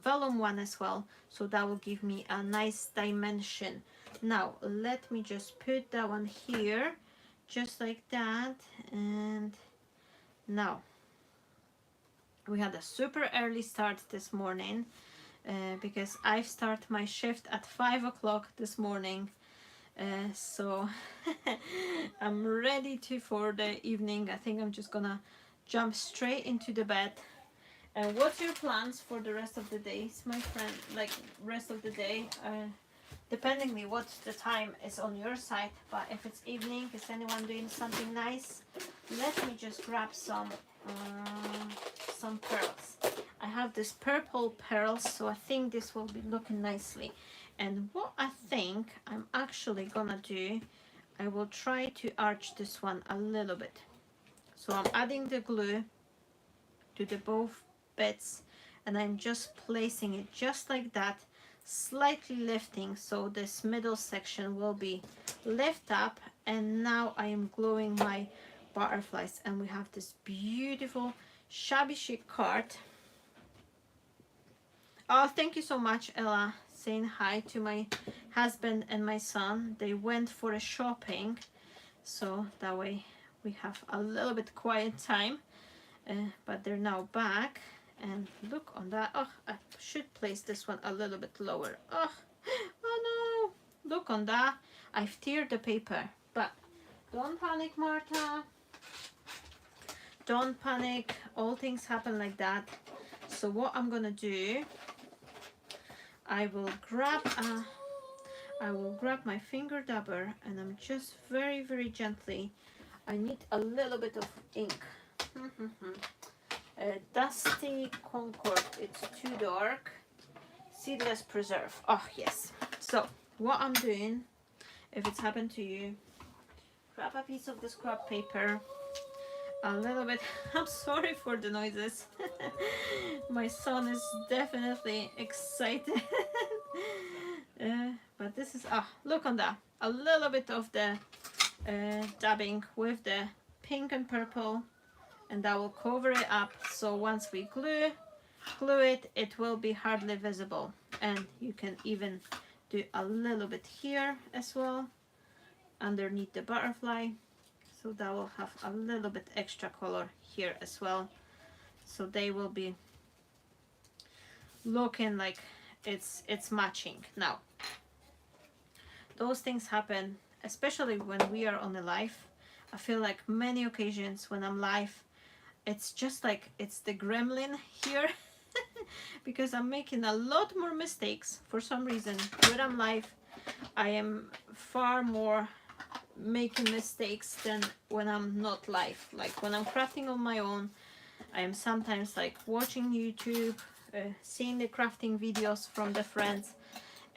vellum one as well, so that will give me a nice dimension. Now let me just put that one here, just like that. And now we had a super early start this morning because I've started my shift at 5 o'clock this morning. So I'm ready for the evening. I think I'm just gonna jump straight into the bed. What's your plans for the rest of the days, my friend? Like rest of the day, depending what the time is on your side. But if it's evening, is anyone doing something nice? Let me just grab some pearls. I have this purple pearls, so I think this will be looking nicely. And what I think I'm actually gonna do, I will try to arch this one a little bit. So I'm adding the glue to the both bits, and I'm just placing it just like that, slightly lifting, so this middle section will be lift up. And now I am gluing my butterflies, and we have this beautiful shabby chic card. Oh, thank you so much, Ella, saying hi to my husband and my son. They went for a shopping, so that way we have a little bit quiet time. But they're now back, and look on that. Oh, I should place this one a little bit lower. Oh no, look on that. I've teared the paper, but don't panic, Marta. Don't panic. All things happen like that. So what I'm gonna do, I will grab my finger dabber, and I'm just very gently. I need a little bit of ink. Dusty Concord, it's too dark. Seedless Preserve. Oh yes. So what I'm doing, if it's happened to you, grab a piece of the scrap paper, a little bit. I'm sorry for the noises. My son is definitely excited. But this is, look on that, a little bit of the dabbing with the pink and purple, and that will cover it up. So once we glue it, it will be hardly visible. And you can even do a little bit here as well underneath the butterfly, so that will have a little bit extra color here as well, so they will be looking like it's matching. Now those things happen, especially when we are on a live. I feel like many occasions when I'm live, it's just like it's the gremlin here because I'm making a lot more mistakes for some reason. When I'm live, I am far more making mistakes than when I'm not live. Like when I'm crafting on my own, I am sometimes like watching YouTube seen the crafting videos from the friends,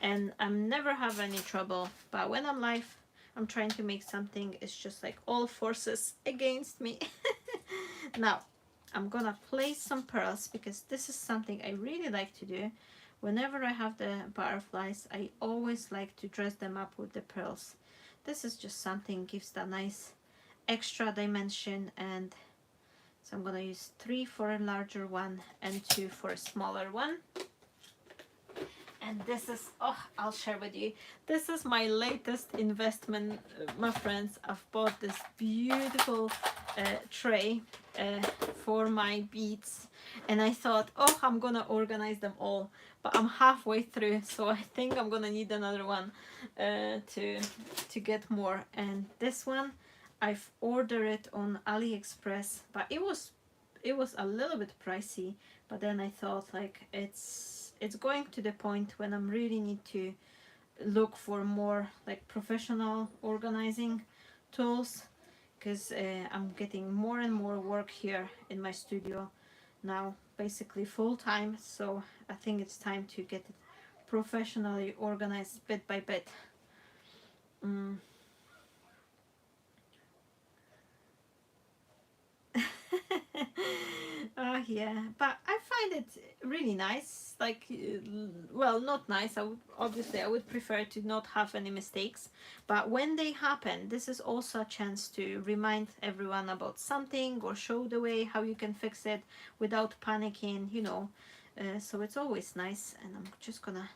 and I'm never have any trouble. But when I'm live, I'm trying to make something, it's just like all forces against me. Now I'm gonna place some pearls, because this is something I really like to do. Whenever I have the butterflies, I always like to dress them up with the pearls. This is just something, gives that nice extra dimension. And so I'm gonna use 3 for a larger one and 2 for a smaller one. And this is, oh, I'll share with you, this is my latest investment, my friends. I've bought this beautiful tray for my beads, and I thought, oh, I'm gonna organize them all, but I'm halfway through, so I think I'm gonna need another one to get more. And this one, I've ordered it on AliExpress, but it was a little bit pricey. But then I thought, like, it's going to the point when I'm really need to look for more like professional organizing tools, because I'm getting more and more work here in my studio now, basically full time. So I think it's time to get it professionally organized bit by bit. Yeah, but I find it really nice. Like, well, not nice. I would prefer to not have any mistakes. But when they happen, this is also a chance to remind everyone about something, or show the way how you can fix it without panicking, you know. So it's always nice. And I'm just gonna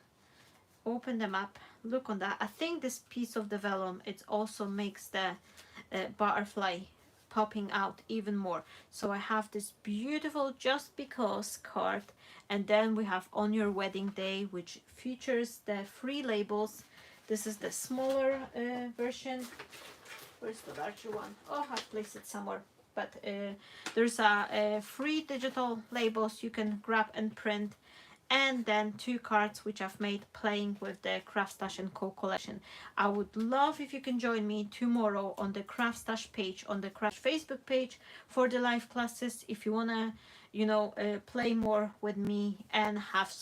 open them up. Look on that. I think this piece of the vellum, it also makes the butterfly popping out even more. So I have this beautiful Just Because card, and then we have On Your Wedding Day, which features the free labels. This is the smaller version. Where's the larger one? Oh, I've placed it somewhere. But there's a free digital labels you can grab and print, and then 2 cards which I've made playing with the CRAFTSTASH & Co collection. I would love if you can join me tomorrow on the CRAFTSTASH page, on the Craft Facebook page, for the live classes, if you wanna, you know, play more with me and have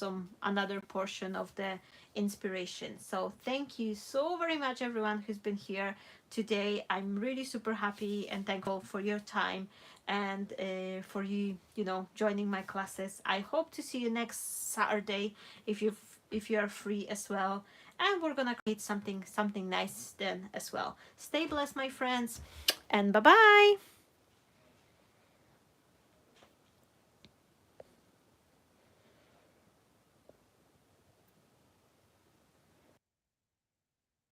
another portion of the inspiration. So thank you so very much, everyone who's been here today. I'm really super happy and thankful for your time, and for you know, joining my classes. I hope to see you next Saturday if you are free as well, and we're gonna create something nice then as well. Stay blessed, my friends, and bye bye.